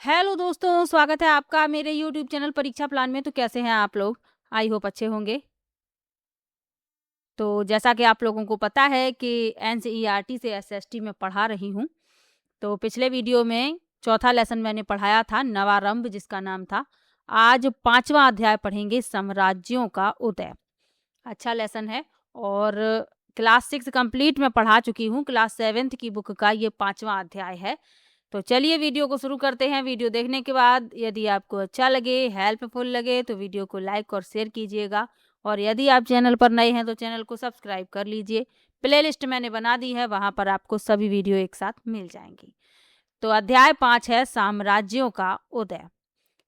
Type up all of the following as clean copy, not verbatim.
Hello दोस्तों, स्वागत है आपका मेरे यूट्यूब चैनल परीक्षा प्लान में। तो कैसे हैं आप लोग? आई होप अच्छे होंगे। तो जैसा कि आप लोगों को पता है कि एनसीईआरटी से एसएसटी में पढ़ा रही हूँ। तो पिछले वीडियो में चौथा लेसन मैंने पढ़ाया था, नवारंभ जिसका नाम था। आज 5वां अध्याय पढ़ेंगे, साम्राज्यों का उदय। अच्छा लेसन है और क्लास 6 कंप्लीट मैं पढ़ा चुकी हूँ। क्लास 7th की बुक का ये 5वां अध्याय है। तो चलिए वीडियो को शुरू करते हैं। वीडियो देखने के बाद यदि आपको अच्छा लगे, हेल्पफुल लगे तो वीडियो को लाइक और शेयर कीजिएगा। और यदि आप चैनल पर नए हैं तो चैनल को सब्सक्राइब कर लीजिए। प्लेलिस्ट मैंने बना दी है, वहाँ पर आपको सभी वीडियो एक साथ मिल जाएंगी। तो अध्याय 5 है, साम्राज्यों का उदय।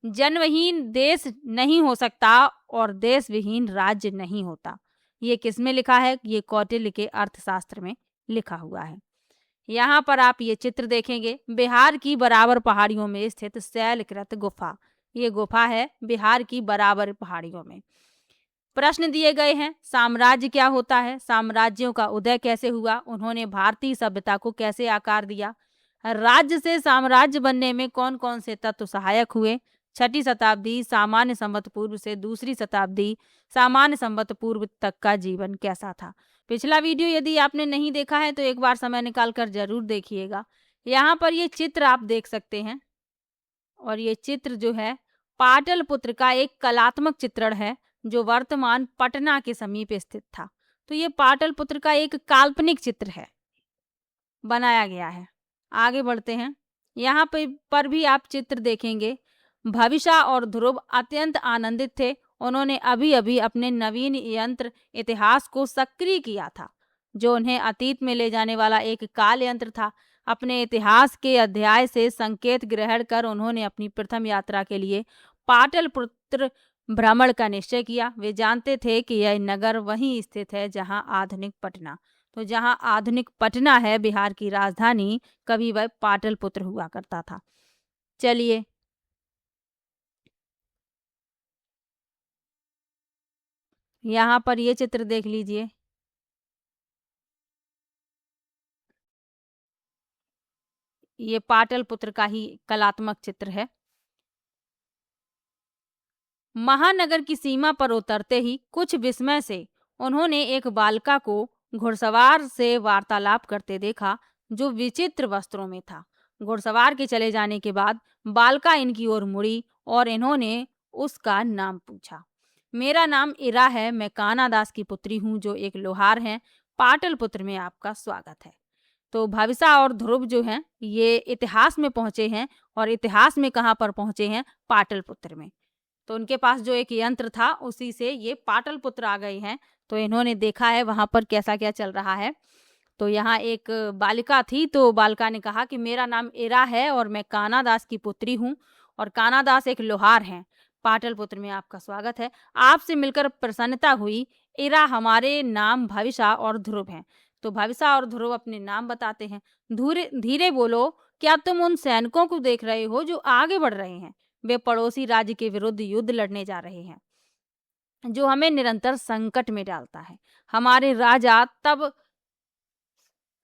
जनविहीन देश नहीं हो सकता और देश विहीन राज्य नहीं होता। ये किसमें लिखा है? ये कौटिल्य के अर्थशास्त्र में लिखा हुआ है। यहाँ पर आप ये चित्र देखेंगे, बिहार की बराबर पहाड़ियों में स्थित शैलकृत गुफा। ये गुफा है बिहार की बराबर पहाड़ियों में। प्रश्न दिए गए हैं, साम्राज्य क्या होता है, साम्राज्यों का उदय कैसे हुआ, उन्होंने भारतीय सभ्यता को कैसे आकार दिया, राज्य से साम्राज्य बनने में कौन कौन से तत्व सहायक हुए, छठी शताब्दी सामान्य संवत पूर्व से दूसरी शताब्दी सामान्य संवत पूर्व तक का जीवन कैसा था। पिछला वीडियो यदि आपने नहीं देखा है तो एक बार समय निकाल कर जरूर देखिएगा। यहाँ पर ये चित्र आप देख सकते हैं और ये चित्र जो है पाटलिपुत्र का एक कलात्मक चित्रण है जो वर्तमान पटना के समीप स्थित था। तो ये पाटलिपुत्र का एक काल्पनिक चित्र है, बनाया गया है। आगे बढ़ते हैं। यहाँ पर भी आप चित्र देखेंगे। भविष्य और ध्रुव अत्यंत आनंदित थे। उन्होंने अभी अभी अपने नवीन यंत्र इतिहास को सक्रिय किया था, जो उन्हें अतीत में ले जाने वाला एक काल यंत्र था। अपने इतिहास के अध्याय से संकेत ग्रहण कर उन्होंने अपनी प्रथम यात्रा के लिए पाटलिपुत्र भ्रमण का निश्चय किया। वे जानते थे कि यह नगर वहीं स्थित है जहां आधुनिक पटना, तो जहां आधुनिक पटना है बिहार की राजधानी, कभी वह पाटलिपुत्र हुआ करता था। चलिए यहाँ पर ये चित्र देख लीजिए। ये पाटलिपुत्र का ही कलात्मक चित्र है। महानगर की सीमा पर उतरते ही कुछ विस्मय से उन्होंने एक बालिका को घुड़सवार से वार्तालाप करते देखा, जो विचित्र वस्त्रों में था। घुड़सवार के चले जाने के बाद बालिका इनकी ओर मुड़ी और इन्होंने उसका नाम पूछा। मेरा नाम इरा है, मैं काना दास की पुत्री हूँ जो एक लोहार हैं। पाटलिपुत्र में आपका स्वागत है। तो भविष्य और ध्रुव जो हैं ये इतिहास में पहुंचे हैं, और इतिहास में कहाँ पर पहुंचे हैं? पाटलिपुत्र में। तो उनके पास जो एक यंत्र था उसी से ये पाटलिपुत्र आ गए हैं। तो इन्होंने देखा है वहां पर कैसा क्या चल रहा है। तो यहाँ एक बालिका थी, तो बालिका ने कहा कि मेरा नाम इरा है और मैं काना दास की पुत्री हूँ, और काना दास एक लोहार हैं। पाटलिपुत्र में आपका स्वागत है, आपसे मिलकर प्रसन्नता हुई। इरा हमारे नाम भविष्य और ध्रुव हैं। तो भविष्य और ध्रुव अपने नाम बताते हैं। धीरे धीरे बोलो, क्या तुम उन सैनिकों को देख रहे हो जो आगे बढ़ रहे हैं? वे पड़ोसी राज्य के विरुद्ध युद्ध लड़ने जा रहे हैं, जो हमें निरंतर संकट में डालता है। हमारे राजा तब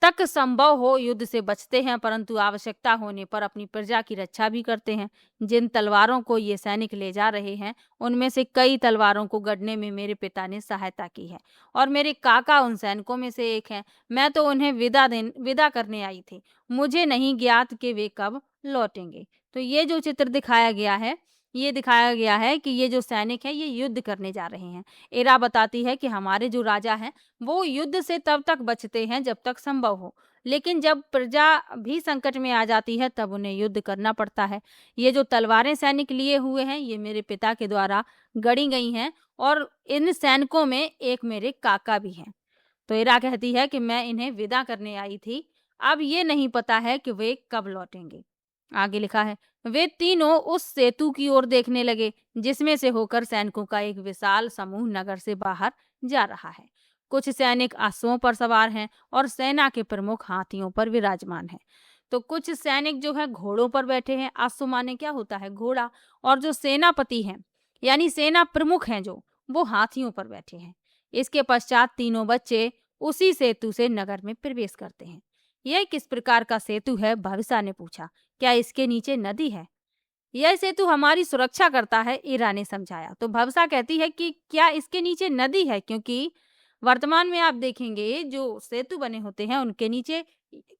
तक संभव हो युद्ध से बचते हैं, परंतु आवश्यकता होने पर अपनी प्रजा की रक्षा भी करते हैं। जिन तलवारों को ये सैनिक ले जा रहे हैं उनमें से कई तलवारों को गढ़ने में मेरे पिता ने सहायता की है, और मेरे काका उन सैनिकों में से एक हैं। मैं तो उन्हें विदा करने आई थी। मुझे नहीं ज्ञात कि वे कब लौटेंगे। तो ये जो चित्र दिखाया गया है, ये दिखाया गया है कि ये जो सैनिक है ये युद्ध करने जा रहे हैं। एरा बताती है कि हमारे जो राजा हैं वो युद्ध से तब तक बचते हैं जब तक संभव हो, लेकिन जब प्रजा भी संकट में आ जाती है तब उन्हें युद्ध करना पड़ता है। ये जो तलवारें सैनिक लिए हुए हैं ये मेरे पिता के द्वारा गढ़ी गई हैं, और इन सैनिकों में एक मेरे काका भी हैं। तो इरा कहती है कि मैं इन्हें विदा करने आई थी, अब ये नहीं पता है कि वे कब लौटेंगे। आगे लिखा है, वे तीनों उस सेतु की ओर देखने लगे जिसमें से होकर सैनिकों का एक विशाल समूह नगर से बाहर जा रहा है। कुछ सैनिक अश्वों पर सवार हैं और सेना के प्रमुख हाथियों पर विराजमान हैं। तो कुछ सैनिक जो है घोड़ों पर बैठे हैं। अश्व माने क्या होता है? घोड़ा। और जो सेनापति हैं यानी सेना प्रमुख हैं जो, वो हाथियों पर बैठे हैं। इसके पश्चात तीनों बच्चे उसी सेतु से नगर में प्रवेश करते हैं। यह किस प्रकार का सेतु है? भविष्य ने पूछा। क्या इसके नीचे नदी है? यह सेतु हमारी सुरक्षा करता है, इरा ने समझाया। तो भवसा कहती है कि क्या इसके नीचे नदी है, क्योंकि वर्तमान में आप देखेंगे जो सेतु बने होते हैं उनके नीचे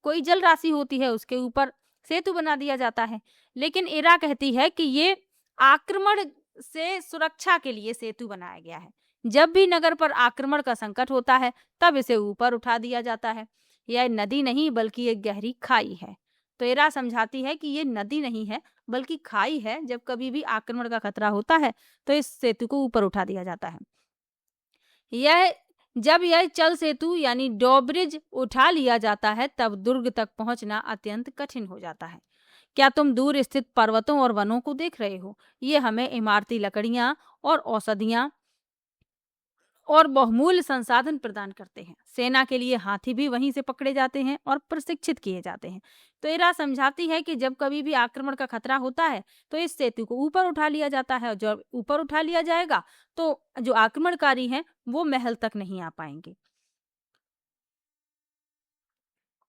कोई जल राशि होती है, उसके ऊपर सेतु बना दिया जाता है। लेकिन इरा कहती है कि ये आक्रमण से सुरक्षा के लिए सेतु बनाया गया है। जब भी नगर पर आक्रमण का संकट होता है तब इसे ऊपर उठा दिया जाता है। यह नदी नहीं बल्कि एक गहरी खाई है। तो इरा समझाती है कि ये नदी नहीं है बल्कि खाई है। जब कभी भी आक्रमण का खतरा होता है तो इस सेतु को ऊपर उठा दिया जाता है। यह जब यह चल सेतु यानी ड्रॉब्रिज उठा लिया जाता है तब दुर्ग तक पहुंचना अत्यंत कठिन हो जाता है। क्या तुम दूर स्थित पर्वतों और वनों को देख रहे हो? ये हमें इमारती लकड़ियां और औषधियां और बहुमूल्य संसाधन प्रदान करते हैं। सेना के लिए हाथी भी वहीं से पकड़े जाते हैं और प्रशिक्षित किए जाते हैं। तो इरा समझाती है कि जब कभी भी आक्रमण का खतरा होता है तो इस सेतु को ऊपर उठा लिया जाता है, और जब ऊपर उठा लिया जाएगा तो जो आक्रमणकारी हैं वो महल तक नहीं आ पाएंगे।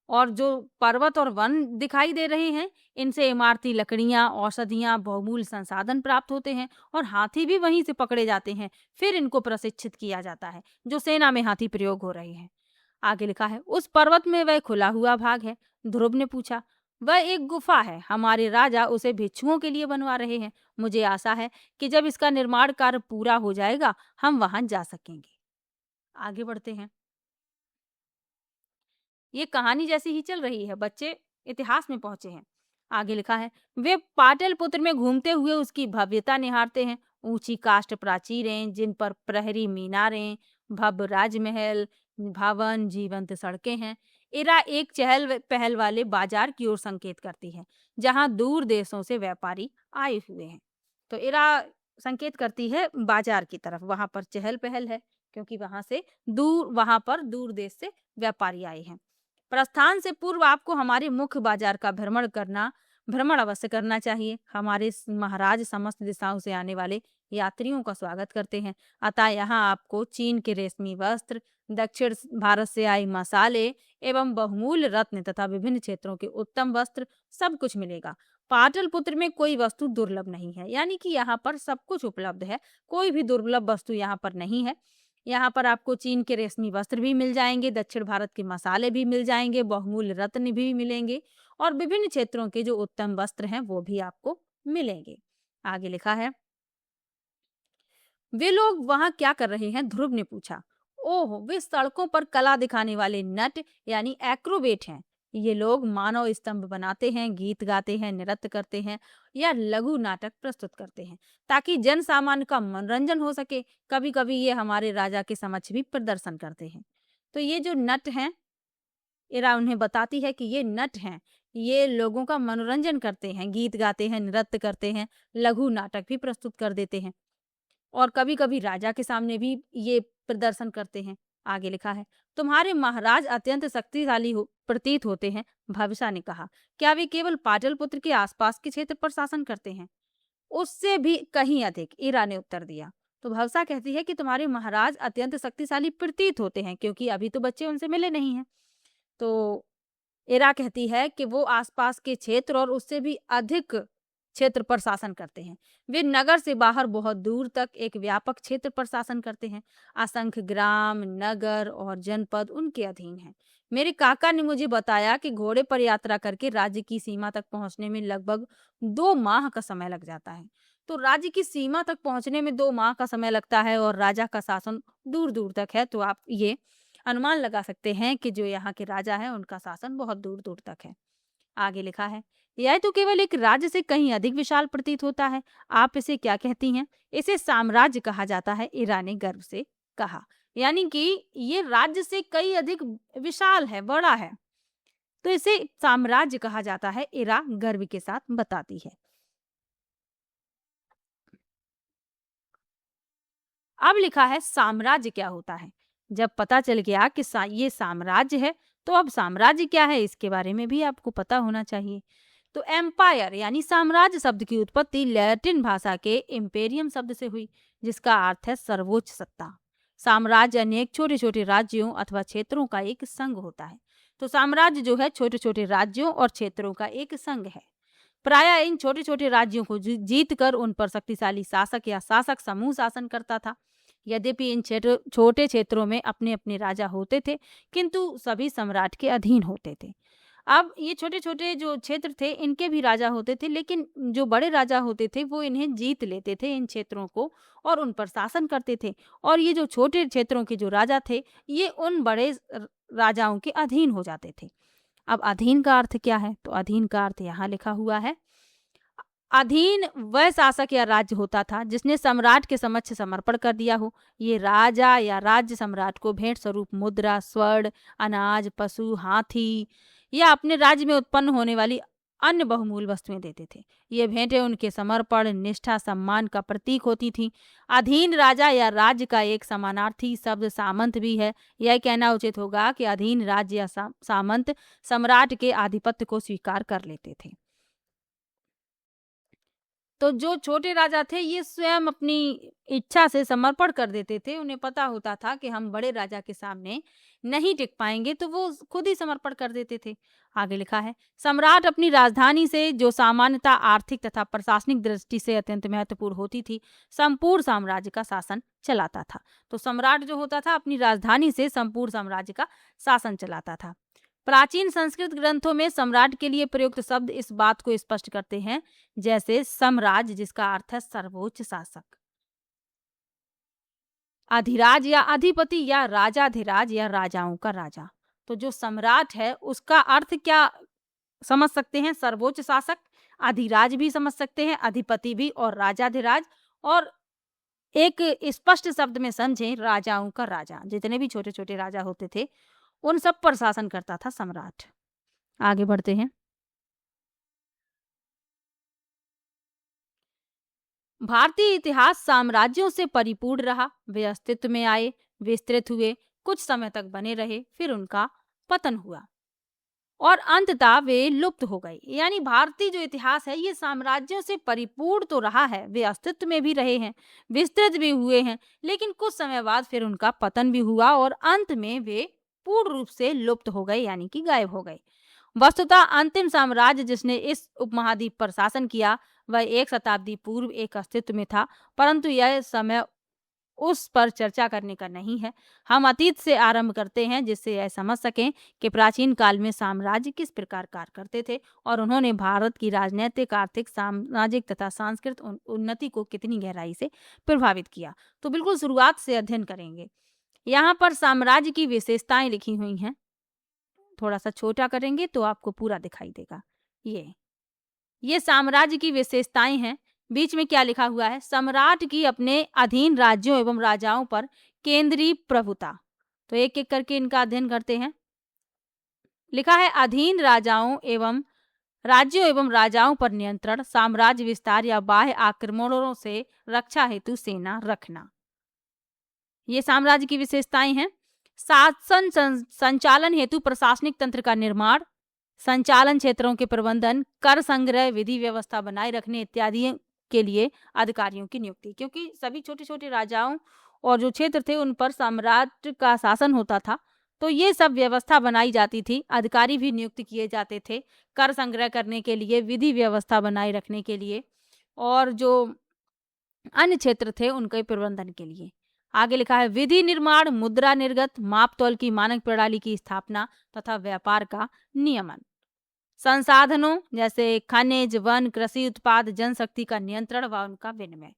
और जो पर्वत और वन दिखाई दे रहे हैं इनसे इमारती लकड़ियां, औषधियां, बहुमूल्य संसाधन प्राप्त होते हैं और हाथी भी वहीं से पकड़े जाते हैं। फिर इनको प्रशिक्षित किया जाता है। जो सेना में हाथी प्रयोग हो रहे हैं। आगे लिखा है, उस पर्वत में वह खुला हुआ भाग है? ध्रुव ने पूछा। वह एक गुफा है। हमारे राजा उसे भिक्षुओं के लिए बनवा रहे हैं। मुझे आशा है कि जब इसका निर्माण कार्य पूरा हो जाएगा हम वहां जा सकेंगे। आगे बढ़ते हैं। ये कहानी जैसी ही चल रही है, बच्चे इतिहास में पहुंचे हैं। आगे लिखा है, वे पाटलिपुत्र में घूमते हुए उसकी भव्यता निहारते हैं। ऊंची काष्ठ प्राचीरें जिन पर प्रहरी मीनारें, भव्य राजमहल, भवन, जीवंत सड़कें हैं। इरा एक चहल पहल वाले बाजार की ओर संकेत करती है जहां दूर देशों से व्यापारी आए हुए हैं। तो इरा संकेत करती है बाजार की तरफ, वहां पर चहल पहल है क्योंकि वहां पर दूर देश से व्यापारी आए हैं। प्रस्थान से पूर्व आपको हमारे मुख्य बाजार का भ्रमण अवश्य करना चाहिए। हमारे महाराज समस्त दिशाओं से आने वाले यात्रियों का स्वागत करते हैं। अतः यहाँ आपको चीन के रेशमी वस्त्र, दक्षिण भारत से आए मसाले एवं बहुमूल्य रत्न तथा विभिन्न क्षेत्रों के उत्तम वस्त्र सब कुछ मिलेगा। पाटलिपुत्र में कोई वस्तु दुर्लभ नहीं है, यानी कि यहाँ पर सब कुछ उपलब्ध है। कोई भी दुर्लभ वस्तु यहाँ पर नहीं है। यहाँ पर आपको चीन के रेशमी वस्त्र भी मिल जाएंगे, दक्षिण भारत के मसाले भी मिल जाएंगे, बहुमूल्य रत्न भी मिलेंगे और विभिन्न क्षेत्रों के जो उत्तम वस्त्र हैं वो भी आपको मिलेंगे। आगे लिखा है, वे लोग वहां क्या कर रहे हैं? ध्रुव ने पूछा। ओह, वे सड़कों पर कला दिखाने वाले नट यानी एक्रोबेट हैं। ये लोग मानव स्तंभ बनाते हैं, गीत गाते हैं, नृत्य करते हैं या लघु नाटक प्रस्तुत करते हैं ताकि जन सामान्य का मनोरंजन हो सके। कभी कभी ये हमारे राजा के समक्ष भी प्रदर्शन करते हैं। तो ये जो नट हैं, इरा उन्हें बताती है कि ये नट हैं, ये लोगों का मनोरंजन करते हैं, गीत गाते हैं, नृत्य करते हैं, लघु नाटक भी प्रस्तुत कर देते हैं और कभी कभी राजा के सामने भी ये प्रदर्शन करते हैं। आगे लिखा है, तुम्हारे महाराज अत्यंत शक्तिशाली प्रतीत होते हैं, भविष्य ने कहा। क्या वे केवल पाटलिपुत्र के आसपास के क्षेत्र पर शासन करते हैं? उससे भी कहीं अधिक, इरा ने उत्तर दिया। तो भविष्य कहती है कि तुम्हारे महाराज अत्यंत शक्तिशाली प्रतीत होते हैं क्योंकि अभी तो बच्चे उनसे मिले नहीं हैं। तो इरा कहती है कि वो आसपास के क्षेत्र और उससे भी अधिक क्षेत्र पर शासन करते हैं। वे नगर से बाहर बहुत दूर तक एक व्यापक क्षेत्र पर शासन करते हैं। असंख्य ग्राम, नगर और जनपद उनके अधीन हैं। मेरे काका ने मुझे बताया कि घोड़े पर यात्रा करके राज्य की सीमा तक पहुंचने में लगभग 2 माह का समय लग जाता है। तो राज्य की सीमा तक पहुंचने में 2 माह का समय लगता है और राजा का शासन दूर दूर तक है। तो आप ये अनुमान लगा सकते हैं कि जो यहाँ के राजा हैं उनका शासन बहुत दूर दूर तक है। आगे लिखा है, यह तो केवल एक राज्य से कहीं अधिक विशाल प्रतीत होता है। आप इसे क्या कहती हैं? इसे साम्राज्य कहा जाता है, इरा ने गर्व से कहा। यानी कि ये राज्य से कई अधिक विशाल है, बड़ा है, तो इसे साम्राज्य कहा जाता है, इरा गर्व के साथ बताती है। अब लिखा है, साम्राज्य क्या होता है? जब पता चल गया कि ये साम्राज्य है तो अब साम्राज्य क्या है इसके बारे में भी आपको पता होना चाहिए। तो एम्पायर यानी साम्राज्य शब्द की उत्पत्ति लैटिन भाषा के इम्पेरियम शब्द से हुई जिसका अर्थ है सर्वोच्च सत्ता। साम्राज्य अनेक छोटे छोटे राज्यों अथवा क्षेत्रों का एक संघ होता है। तो साम्राज्य जो है छोटे छोटे राज्यों और क्षेत्रों का एक संघ है। प्रायः इन छोटे छोटे राज्यों को जीत कर उन पर शक्तिशाली शासक या शासक समूह शासन करता था। यद्यपि इन छोटे क्षेत्रों में अपने अपने राजा होते थे, किंतु सभी सम्राट के अधीन होते थे। अब ये छोटे-छोटे जो क्षेत्र थे इनके भी राजा होते थे, लेकिन जो बड़े राजा होते थे वो इन्हें जीत लेते थे इन क्षेत्रों को और उन पर शासन करते थे। और ये जो छोटे क्षेत्रों के जो राजा थे ये उन बड़े राजाओं के अधीन हो जाते थे। अब अधीन का अर्थ क्या है? तो अधीन का अर्थ यहाँ लिखा हुआ है। अधीन वह शासक या राज्य होता था जिसने सम्राट के समक्ष समर्पण कर दिया हो। ये राजा या राज्य सम्राट को भेंट स्वरूप मुद्रा, स्वर्ण, अनाज, पशु, हाथी या अपने राज्य में उत्पन्न होने वाली अन्य बहुमूल्य वस्तुएं देते थे। ये भेंटें उनके समर्पण, निष्ठा, सम्मान का प्रतीक होती थीं। अधीन राजा या राज्य का एक समानार्थी शब्द सामंत भी है। यह कहना उचित होगा कि अधीन राज्य या सामंत सम्राट के आधिपत्य को स्वीकार कर लेते थे। तो जो छोटे राजा थे ये स्वयं अपनी इच्छा से समर्पण कर देते थे। उन्हें पता होता था कि हम बड़े राजा के सामने नहीं टिक पाएंगे, तो वो खुद ही समर्पण कर देते थे। आगे लिखा है, सम्राट अपनी राजधानी से, जो सामान्यतः आर्थिक तथा प्रशासनिक दृष्टि से अत्यंत महत्वपूर्ण होती थी, संपूर्ण साम्राज्य का शासन चलाता था। तो सम्राट जो होता था अपनी राजधानी से संपूर्ण साम्राज्य का शासन चलाता था। प्राचीन संस्कृत ग्रंथों में सम्राट के लिए प्रयुक्त शब्द इस बात को स्पष्ट करते हैं, जैसे सम्राज जिसका अर्थ है सर्वोच्च शासक, अधिराज या अधिपति या राजाधिराज या राजाओं का राजा। तो जो सम्राट है उसका अर्थ क्या समझ सकते हैं? सर्वोच्च शासक, अधिराज भी समझ सकते हैं, अधिपति भी और राजाधिराज। और एक स्पष्ट शब्द में समझें, राजाओं का राजा। जितने भी छोटे छोटे राजा होते थे उन सब पर शासन करता था सम्राट। आगे बढ़ते हैं। भारतीय इतिहास साम्राज्यों से परिपूर्ण रहा। वे अस्तित्व में आए, विस्तृत हुए, कुछ समय तक बने रहे, फिर उनका पतन हुआ और अंततः वे लुप्त हो गए। यानी भारतीय जो इतिहास है ये साम्राज्यों से परिपूर्ण तो रहा है, वे अस्तित्व में भी रहे हैं, विस्तृत भी हुए हैं, लेकिन कुछ समय बाद फिर उनका पतन भी हुआ और अंत में वे पूर्ण रूप से लुप्त हो गए, यानी कि गायब हो गए। वस्तुतः अंतिम साम्राज्य जिसने इस उपमहाद्वीप पर शासन किया वह 1 शताब्दी पूर्व एक अस्तित्व में था, परंतु यह समय उस पर चर्चा करने का नहीं है। हम अतीत से आरंभ करते हैं जिससे यह समझ सकें कि प्राचीन काल में साम्राज्य किस प्रकार कार्य करते थे और उन्होंने भारत की राजनीतिक, आर्थिक, सामाजिक तथा सांस्कृतिक उन्नति को कितनी गहराई से प्रभावित किया। तो बिल्कुल शुरुआत से अध्ययन करेंगे। यहाँ पर साम्राज्य की विशेषताएं लिखी हुई हैं, थोड़ा सा छोटा करेंगे तो आपको पूरा दिखाई देगा। ये साम्राज्य की विशेषताएं हैं। बीच में क्या लिखा हुआ है? सम्राट की अपने अधीन राज्यों एवं राजाओं पर केंद्रीय प्रभुता। तो एक एक करके इनका अध्ययन करते हैं। लिखा है अधीन राजाओं एवं राज्यों एवं राजाओं पर नियंत्रण, साम्राज्य विस्तार या बाह्य आक्रमणों से रक्षा हेतु सेना रखना। ये साम्राज्य की विशेषताएं हैं। शासन संचालन हेतु प्रशासनिक तंत्र का निर्माण, संचालन क्षेत्रों के प्रबंधन, कर संग्रह, विधि व्यवस्था बनाए रखने इत्यादि के लिए अधिकारियों की नियुक्ति। क्योंकि सभी छोटे छोटे राजाओं और जो क्षेत्र थे उन पर सम्राट का शासन होता था, तो ये सब व्यवस्था बनाई जाती थी, अधिकारी भी नियुक्त किए जाते थे कर संग्रह करने के लिए, विधि व्यवस्था बनाए रखने के लिए और जो अन्य क्षेत्र थे उनके प्रबंधन के लिए। आगे लिखा है विधि निर्माण, मुद्रा निर्गत, माप तौल की मानक प्रणाली की स्थापना तथा व्यापार का नियमन, संसाधनों जैसे खनिज, वन, कृषि उत्पाद, जनशक्ति का नियंत्रण व उनका विनिमय,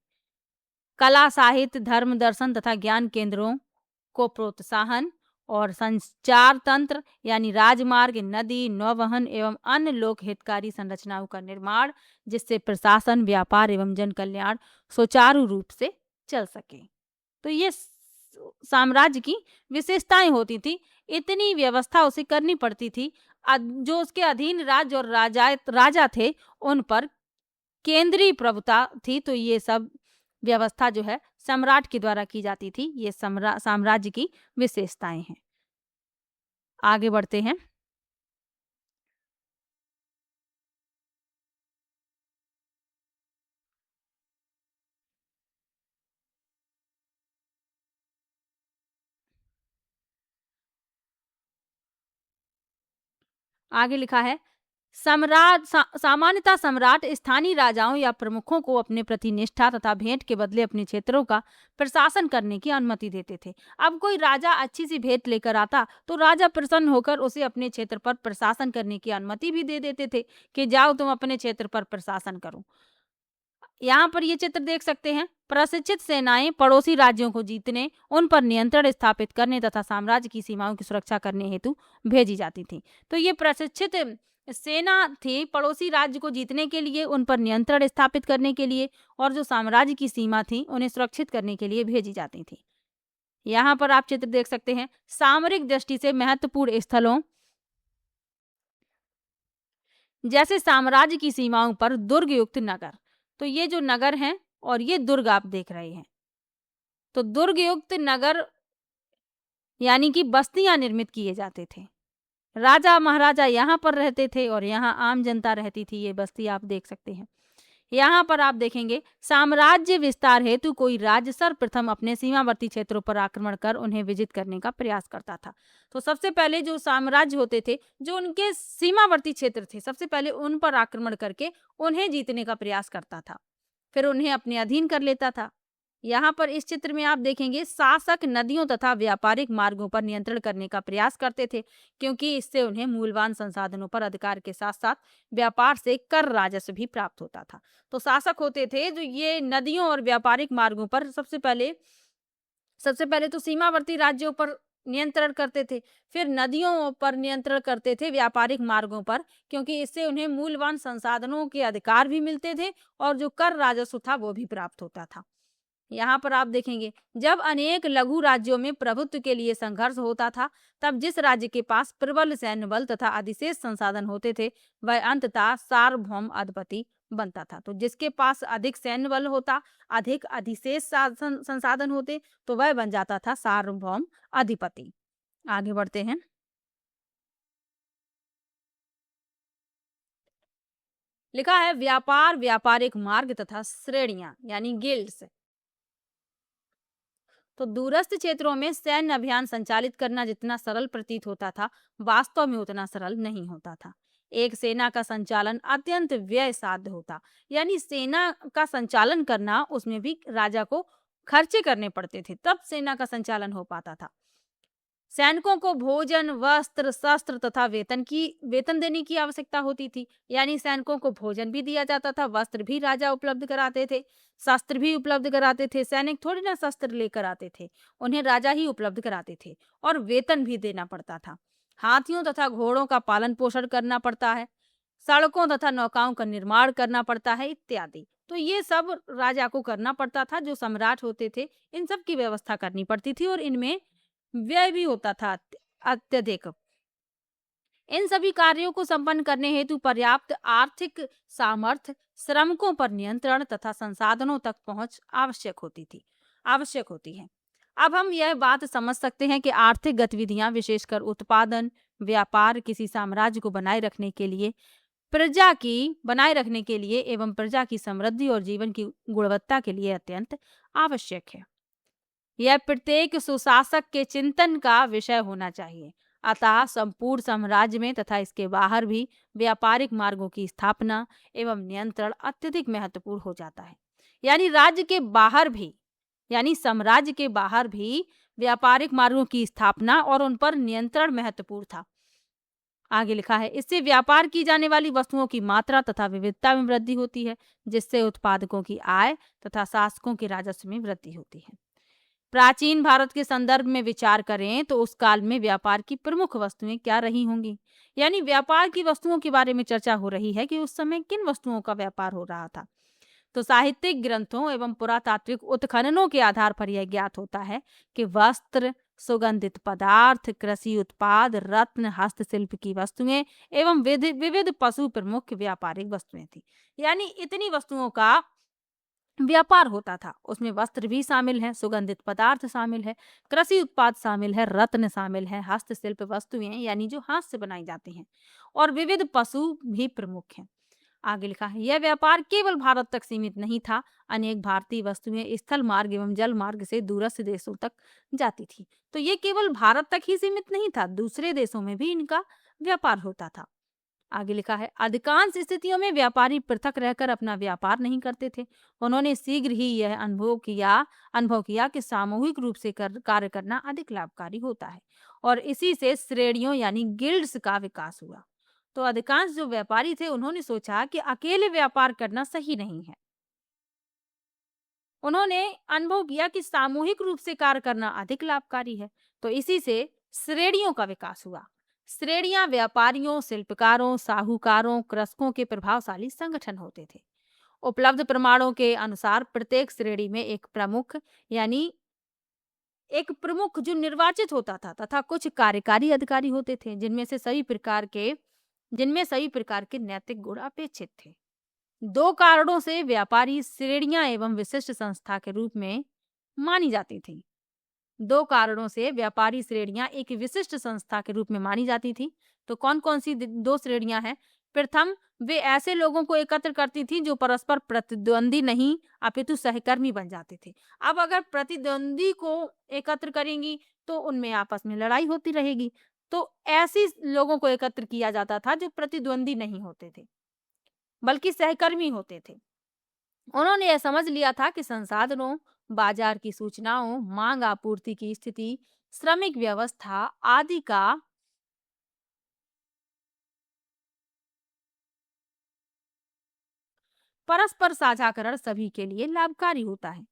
कला, साहित्य, धर्म, दर्शन तथा ज्ञान केंद्रों को प्रोत्साहन और संचार तंत्र यानी राजमार्ग, नदी, नौवहन एवं अन्य लोक हितकारी संरचनाओं का निर्माण, जिससे प्रशासन, व्यापार एवं जन कल्याण सुचारू रूप से चल सके। तो ये साम्राज्य की विशेषताएं होती थी। इतनी व्यवस्था उसे करनी पड़ती थी। जो उसके अधीन राज्य और राजा थे उन पर केंद्रीय प्रभुता थी। तो ये सब व्यवस्था जो है सम्राट के द्वारा की जाती थी। ये साम्राज्य की विशेषताएं हैं। आगे बढ़ते हैं। आगे लिखा है सामान्यतः सम्राट स्थानीय राजाओं या प्रमुखों को अपने प्रति निष्ठा तथा भेंट के बदले अपने क्षेत्रों का प्रशासन करने की अनुमति देते थे। अब कोई राजा अच्छी सी भेंट लेकर आता तो राजा प्रसन्न होकर उसे अपने क्षेत्र पर प्रशासन करने की अनुमति भी दे देते थे कि जाओ तुम अपने क्षेत्र पर प्रशासन करो। यहाँ पर ये चित्र देख सकते हैं। प्रशिक्षित सेनाएं पड़ोसी राज्यों को जीतने, उन पर नियंत्रण स्थापित करने तथा साम्राज्य की सीमाओं की सुरक्षा करने हेतु भेजी जाती थी। तो ये प्रशिक्षित सेना थी पड़ोसी राज्य को जीतने के लिए, उन पर नियंत्रण स्थापित करने के लिए और जो साम्राज्य की सीमा थी उन्हें सुरक्षित करने के लिए भेजी जाती थी। यहाँ पर आप चित्र देख सकते हैं। सामरिक दृष्टि से महत्वपूर्ण स्थलों जैसे साम्राज्य की सीमाओं पर दुर्ग युक्त नगर, तो ये जो नगर हैं और ये दुर्ग आप देख रहे हैं, तो दुर्ग युक्त नगर यानी कि बस्तियां निर्मित किए जाते थे। राजा महाराजा यहाँ पर रहते थे और यहाँ आम जनता रहती थी। ये बस्ती आप देख सकते हैं। यहाँ पर आप देखेंगे साम्राज्य विस्तार हेतु कोई राज्य सर्वप्रथम अपने सीमावर्ती क्षेत्रों पर आक्रमण कर उन्हें विजित करने का प्रयास करता था। तो सबसे पहले जो साम्राज्य होते थे, जो उनके सीमावर्ती क्षेत्र थे, सबसे पहले उन पर आक्रमण करके उन्हें जीतने का प्रयास करता था, फिर उन्हें अपने अधीन कर लेता था। यहाँ पर इस चित्र में आप देखेंगे शासक नदियों तथा व्यापारिक मार्गों पर नियंत्रण करने का प्रयास करते थे, क्योंकि इससे उन्हें मूल्यवान संसाधनों पर अधिकार के साथ साथ व्यापार से कर राजस्व भी प्राप्त होता था। तो शासक होते थे जो ये नदियों और व्यापारिक मार्गों पर सबसे पहले तो सीमावर्ती राज्यों पर नियंत्रण करते थे, फिर नदियों पर नियंत्रण करते थे, व्यापारिक मार्गों पर, क्योंकि इससे उन्हें मूल्यवान संसाधनों के अधिकार भी मिलते थे और जो कर राजस्व था वो भी प्राप्त होता था। यहाँ पर आप देखेंगे जब अनेक लघु राज्यों में प्रभुत्व के लिए संघर्ष होता था, तब जिस राज्य के पास प्रबल सैन्य बल तथा अधिशेष संसाधन होते थे वह अंततः सार्वभौम अधिपति बनता था। तो जिसके पास अधिक सैन्य बल होता, अधिक अधिशेष संसाधन होते, तो वह बन जाता था सार्वभौम अधिपति। आगे बढ़ते हैं। लिखा है व्यापार, व्यापारिक मार्ग तथा श्रेणियां यानी गिल्ड्स। तो दूरस्थ क्षेत्रों में सैन्य अभियान संचालित करना जितना सरल प्रतीत होता था, वास्तव में उतना सरल नहीं होता था। एक सेना का संचालन अत्यंत व्यय साध्य होता, यानी सेना का संचालन करना, उसमें भी राजा को खर्चे करने पड़ते थे, तब सेना का संचालन हो पाता था। सैनिकों को भोजन, वस्त्र, शस्त्र तथा वेतन देने की आवश्यकता होती थी, यानी सैनिकों को भोजन भी दिया जाता था, वस्त्र भी राजा उपलब्ध कराते थे, शस्त्र भी उपलब्ध कराते थे। सैनिक थोड़ी ना शस्त्र लेकर आते थे, उन्हें राजा ही उपलब्ध कराते थे, और वेतन भी देना पड़ता था। हाथियों तथा घोड़ों का पालन पोषण करना पड़ता है, सड़कों तथा नौकाओं का निर्माण करना पड़ता है इत्यादि। तो ये सब राजा को करना पड़ता था। जो सम्राट होते थे इन सब की व्यवस्था करनी पड़ती थी और इनमें व्यय भी होता था अत्यधिक। इन सभी कार्यों को संपन्न करने हेतु पर्याप्त आर्थिक सामर्थ्य, श्रमिकों पर नियंत्रण तथा संसाधनों तक पहुंच आवश्यक होती है। अब हम यह बात समझ सकते हैं कि आर्थिक गतिविधियां, विशेषकर उत्पादन, व्यापार, किसी साम्राज्य को बनाए रखने के लिए एवं प्रजा की समृद्धि और जीवन की गुणवत्ता के लिए अत्यंत आवश्यक है। यह प्रत्येक सुशासक के चिंतन का विषय होना चाहिए। अतः संपूर्ण साम्राज्य में तथा इसके बाहर भी व्यापारिक मार्गों की स्थापना एवं नियंत्रण अत्यधिक महत्वपूर्ण हो जाता है। यानी साम्राज्य के बाहर भी व्यापारिक मार्गों की स्थापना और उन पर नियंत्रण महत्वपूर्ण था। आगे लिखा है, इससे व्यापार की जाने वाली वस्तुओं की मात्रा तथा विविधता में वृद्धि होती है, जिससे उत्पादकों की आय तथा शासकों के राजस्व में वृद्धि होती है। प्राचीन भारत के संदर्भ में विचार करें तो उस काल में व्यापार की प्रमुख वस्तुएं क्या रही होंगी। यानी व्यापार की वस्तुओं के बारे में चर्चा हो रही है कि उस समय किन वस्तुओं का व्यापार हो रहा था। तो साहित्यिक ग्रंथों एवं पुरातात्विक उत्खननों के आधार पर यह ज्ञात होता है कि वस्त्र, सुगंधित पदार्थ, कृषि उत्पाद, रत्न, हस्तशिल्प की वस्तुएं एवं विविध पशु प्रमुख व्यापारिक वस्तुएं थी। यानी इतनी वस्तुओं का व्यापार होता था। उसमें वस्त्र भी शामिल है, सुगंधित पदार्थ शामिल है, कृषि उत्पाद शामिल है, रत्न शामिल है, हस्तशिल्प वस्तुएं यानी जो हाथ से बनाई जाती हैं, और विविध पशु भी प्रमुख हैं। आगे लिखा है, यह व्यापार केवल भारत तक सीमित नहीं था। अनेक भारतीय वस्तुएं स्थल मार्ग एवं जल मार्ग से दूरस्थ देशों तक जाती थी। तो ये केवल भारत तक ही सीमित नहीं था, दूसरे देशों में भी इनका व्यापार होता था। आगे लिखा है, अधिकांश स्थितियों में व्यापारी पृथक रहकर अपना व्यापार नहीं करते थे। उन्होंने शीघ्र ही यह अनुभव किया कि सामूहिक रूप से कार्य करना अधिक लाभकारी होता है, और इसी से श्रेणियों यानी गिल्ड्स का विकास हुआ। तो अधिकांश जो व्यापारी थे उन्होंने सोचा कि अकेले व्यापार करना सही नहीं है। उन्होंने अनुभव किया कि सामूहिक रूप से कार्य करना अधिक लाभकारी है, तो इसी से श्रेणियों का विकास हुआ। श्रेणियां व्यापारियों, शिल्पकारों, साहूकारों, कृषकों के प्रभावशाली संगठन होते थे। उपलब्ध प्रमाणों के अनुसार प्रत्येक श्रेणी में एक प्रमुख जो निर्वाचित होता था तथा कुछ कार्यकारी अधिकारी होते थे, जिनमें सभी प्रकार के नैतिक गुण अपेक्षित थे। दो कारणों से व्यापारी श्रेणियां एवं विशिष्ट संस्था के रूप में मानी जाती थी। दो कारणों से व्यापारी श्रेणियां एक विशिष्ट संस्था के रूप में मानी जाती थी। तो कौन कौन सी दो श्रेणियां हैं? प्रथम, वे ऐसे लोगों को एकत्र करती थी जो परस्पर प्रतिद्वंदी नहीं अपितु सहकर्मी बन जाते थे। अब अगर प्रतिद्वंदी को एकत्र करेंगी तो उनमें आपस में लड़ाई होती रहेगी, तो ऐसी लोगों को एकत्र किया जाता था जो प्रतिद्वंदी नहीं होते थे बल्कि सहकर्मी होते थे। उन्होंने यह समझ लिया था कि संसाधनों, बाजार की सूचनाओं, मांग आपूर्ति की स्थिति, श्रमिक व्यवस्था आदि का परस्पर साझाकरण सभी के लिए लाभकारी होता है।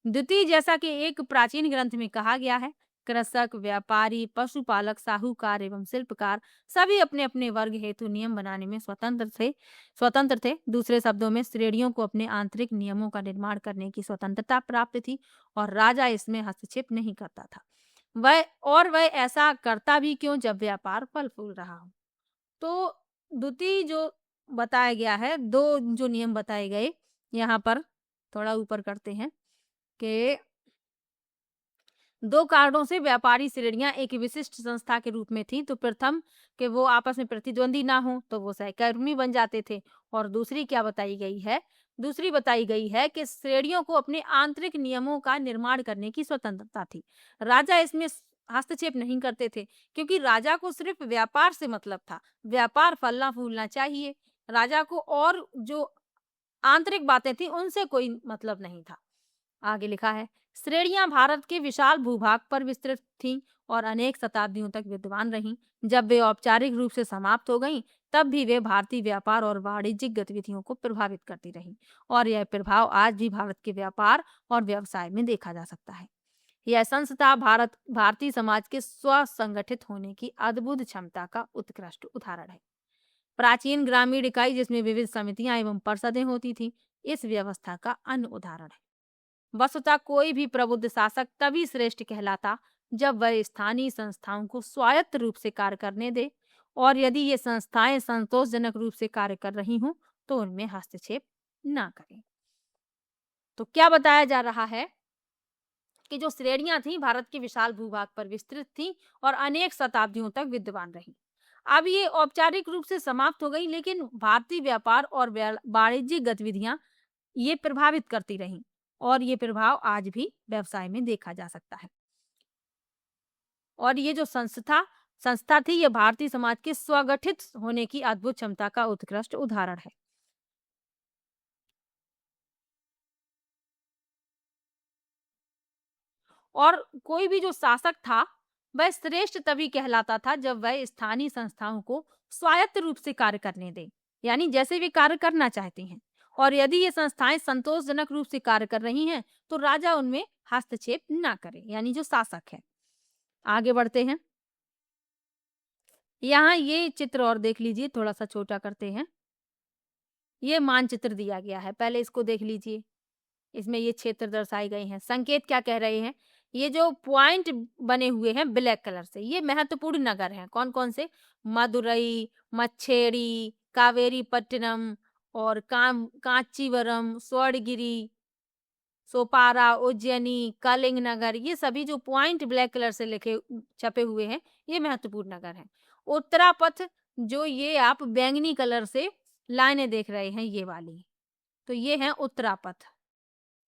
द्वितीय, जैसा कि एक प्राचीन ग्रंथ में कहा गया है, कृषक, व्यापारी, पशुपालक, साहूकार एवं शिल्पकार सभी अपने अपने वर्ग हेतु नियम बनाने में स्वतंत्र थे। दूसरे शब्दों में श्रेणियों को अपने आंतरिक नियमों का निर्माण करने की स्वतंत्रता प्राप्त थी और राजा इसमें हस्तक्षेप नहीं करता था। वह ऐसा करता भी क्यों जब व्यापार फल फूल रहा हो। तो द्वितीय जो बताया गया है, दो जो नियम बताए गए, यहाँ पर थोड़ा ऊपर करते हैं कि दो कारणों से व्यापारी श्रेणियां एक विशिष्ट संस्था के रूप में थी। तो प्रथम, कि वो आपस में प्रतिद्वंदी ना हो तो वो सहकर्मी बन जाते थे, और दूसरी बताई गई है कि श्रेणियों को अपने आंतरिक नियमों का निर्माण करने की स्वतंत्रता थी। राजा इसमें हस्तक्षेप नहीं करते थे, क्योंकि राजा को सिर्फ व्यापार से मतलब था। व्यापार फलना फूलना चाहिए, राजा को और जो आंतरिक बातें थी उनसे कोई मतलब नहीं था। आगे लिखा है, श्रेणियां भारत के विशाल भूभाग पर विस्तृत थीं और अनेक शताब्दियों तक विद्यमान रहीं। जब वे औपचारिक रूप से समाप्त हो गईं, तब भी वे भारतीय व्यापार और वाणिज्यिक गतिविधियों को प्रभावित करती रहीं, और यह प्रभाव आज भी भारत के व्यापार और व्यवसाय में देखा जा सकता है। यह संस्था भारतीय समाज के स्वसंगठित होने की अद्भुत क्षमता का उत्कृष्ट उदाहरण है। प्राचीन ग्रामीण इकाई जिसमें विविध समितियां एवं परिषदें होती थी, इस व्यवस्था का अन्य उदाहरण है। वस्तुतः कोई भी प्रबुद्ध शासक तभी श्रेष्ठ कहलाता जब वह स्थानीय संस्थाओं को स्वायत्त रूप से कार्य करने दे, और यदि ये संस्थाएं संतोषजनक रूप से कार्य कर रही हों तो उनमें हस्तक्षेप ना करें। तो क्या बताया जा रहा है कि जो श्रेणियां थीं भारत के विशाल भूभाग पर विस्तृत थीं और अनेक शताब्दियों तक विद्यमान रहीं। अब ये औपचारिक रूप से समाप्त हो गई, लेकिन भारतीय व्यापार और वाणिज्यिक गतिविधियां ये प्रभावित करती रहीं, और ये प्रभाव आज भी व्यवसाय में देखा जा सकता है। और ये जो संस्था थी, ये भारतीय समाज के स्वगठित होने की अद्भुत क्षमता का उत्कृष्ट उदाहरण है। और कोई भी जो शासक था वह श्रेष्ठ तभी कहलाता था जब वह स्थानीय संस्थाओं को स्वायत्त रूप से कार्य करने दे, यानी जैसे वे कार्य करना चाहती हैं, और यदि ये संस्थाएं संतोषजनक रूप से कार्य कर रही हैं तो राजा उनमें हस्तक्षेप ना करे, यानी जो शासक है। आगे बढ़ते हैं, यहाँ ये चित्र और देख लीजिए, थोड़ा सा छोटा करते हैं। ये मानचित्र दिया गया है, पहले इसको देख लीजिए। इसमें ये क्षेत्र दर्शाए गए हैं। संकेत क्या कह रहे हैं? ये जो पॉइंट बने हुए हैं ब्लैक कलर से, ये महत्वपूर्ण नगर हैं। कौन कौन से? मदुरई, मच्छेरी, कावेरीपट्टनम और कांचीवरम, स्वर्णगिरी, सोपारा, उज्जैनी, कलिंग नगर, ये सभी जो पॉइंट ब्लैक कलर से लिखे छपे हुए हैं, ये महत्वपूर्ण नगर हैं। उत्तरापथ, जो ये आप बैंगनी कलर से लाइनें देख रहे हैं, ये वाली, तो ये हैं उत्तरापथ।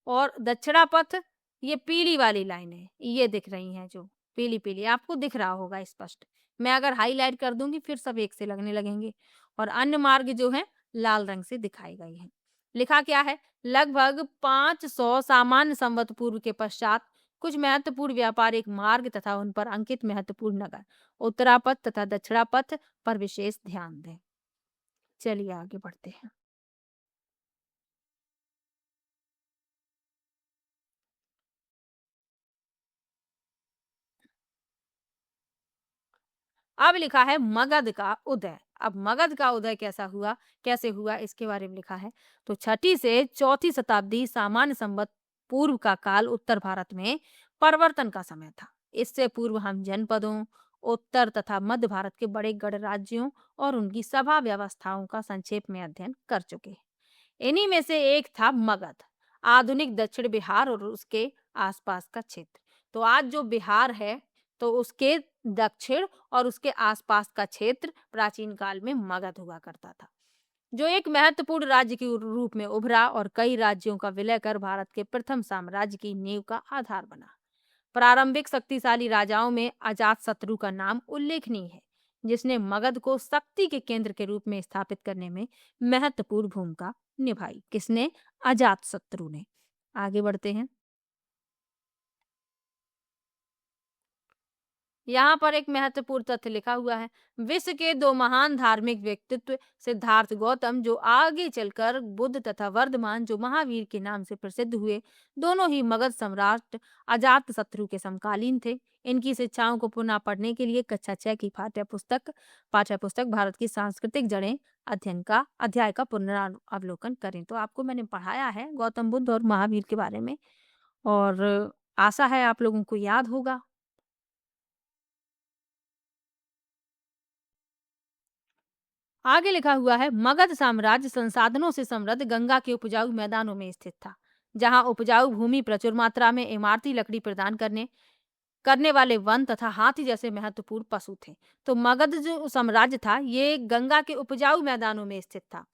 और दक्षिणापथ, ये पीली वाली लाइनें ये दिख रही हैं जो, पीली पीली आपको दिख रहा होगा स्पष्ट। मैं अगर हाईलाइट कर दूंगी फिर सब एक से लगने लगेंगे। और अन्य मार्ग जो है लाल रंग से दिखाई गई है। लिखा क्या है? लगभग 500 सामान्य संवत पूर्व के पश्चात कुछ महत्वपूर्ण व्यापारिक मार्ग तथा उन पर अंकित महत्वपूर्ण नगर उत्तरापथ तथा दक्षिणापथ पर विशेष ध्यान दें। चलिए आगे बढ़ते हैं। अब लिखा है मगध का उदय। अब मगध का उदय कैसा हुआ, कैसे हुआ, इसके बारे में लिखा है। तो छठी से चौथी शताब्दी सामान्य संवत पूर्व का काल उत्तर भारत में परिवर्तन का समय था। इससे पूर्व हम जनपदों, उत्तर तथा मध्य भारत के बड़े गढ़ राज्यों और उनकी सभा व्यवस्थाओं का संक्षेप में अध्ययन कर चुके हैं। इन्हीं में से एक था मगध, आधुनिक दक्षिण बिहार और उसके आसपास का क्षेत्र। तो आज जो बिहार है, तो उसके दक्षिण और उसके आसपास का क्षेत्र प्राचीन काल में मगध हुआ करता था, जो एक महत्वपूर्ण राज्य के रूप में उभरा और कई राज्यों का विलय कर भारत के प्रथम साम्राज्य की नींव का आधार बना। प्रारंभिक शक्तिशाली राजाओं में अजातशत्रु का नाम उल्लेखनीय है, जिसने मगध को शक्ति के केंद्र के रूप में स्थापित करने में महत्वपूर्ण भूमिका निभाई। किसने? अजातशत्रु ने। आगे बढ़ते हैं। यहाँ पर एक महत्वपूर्ण तथ्य लिखा हुआ है। विश्व के दो महान धार्मिक व्यक्तित्व सिद्धार्थ गौतम, जो आगे चलकर बुद्ध, तथा वर्धमान, जो महावीर के नाम से प्रसिद्ध हुए, दोनों ही मगध सम्राट अजातशत्रु के समकालीन थे। इनकी शिक्षाओं को पुनः पढ़ने के लिए कक्षा 6 की पाठ्य पुस्तक भारत की सांस्कृतिक जड़ें अध्ययन का अध्याय का पुनरावलोकन करें। तो आपको मैंने पढ़ाया है गौतम बुद्ध और महावीर के बारे में, और आशा है आप लोगों को याद होगा। आगे लिखा हुआ है, मगध साम्राज्य संसाधनों से समृद्ध गंगा के उपजाऊ मैदानों में स्थित था, जहां उपजाऊ भूमि, प्रचुर मात्रा में इमारती लकड़ी प्रदान करने करने वाले वन तथा हाथी जैसे महत्वपूर्ण पशु थे। तो मगध जो साम्राज्य था, ये गंगा के उपजाऊ मैदानों में स्थित था।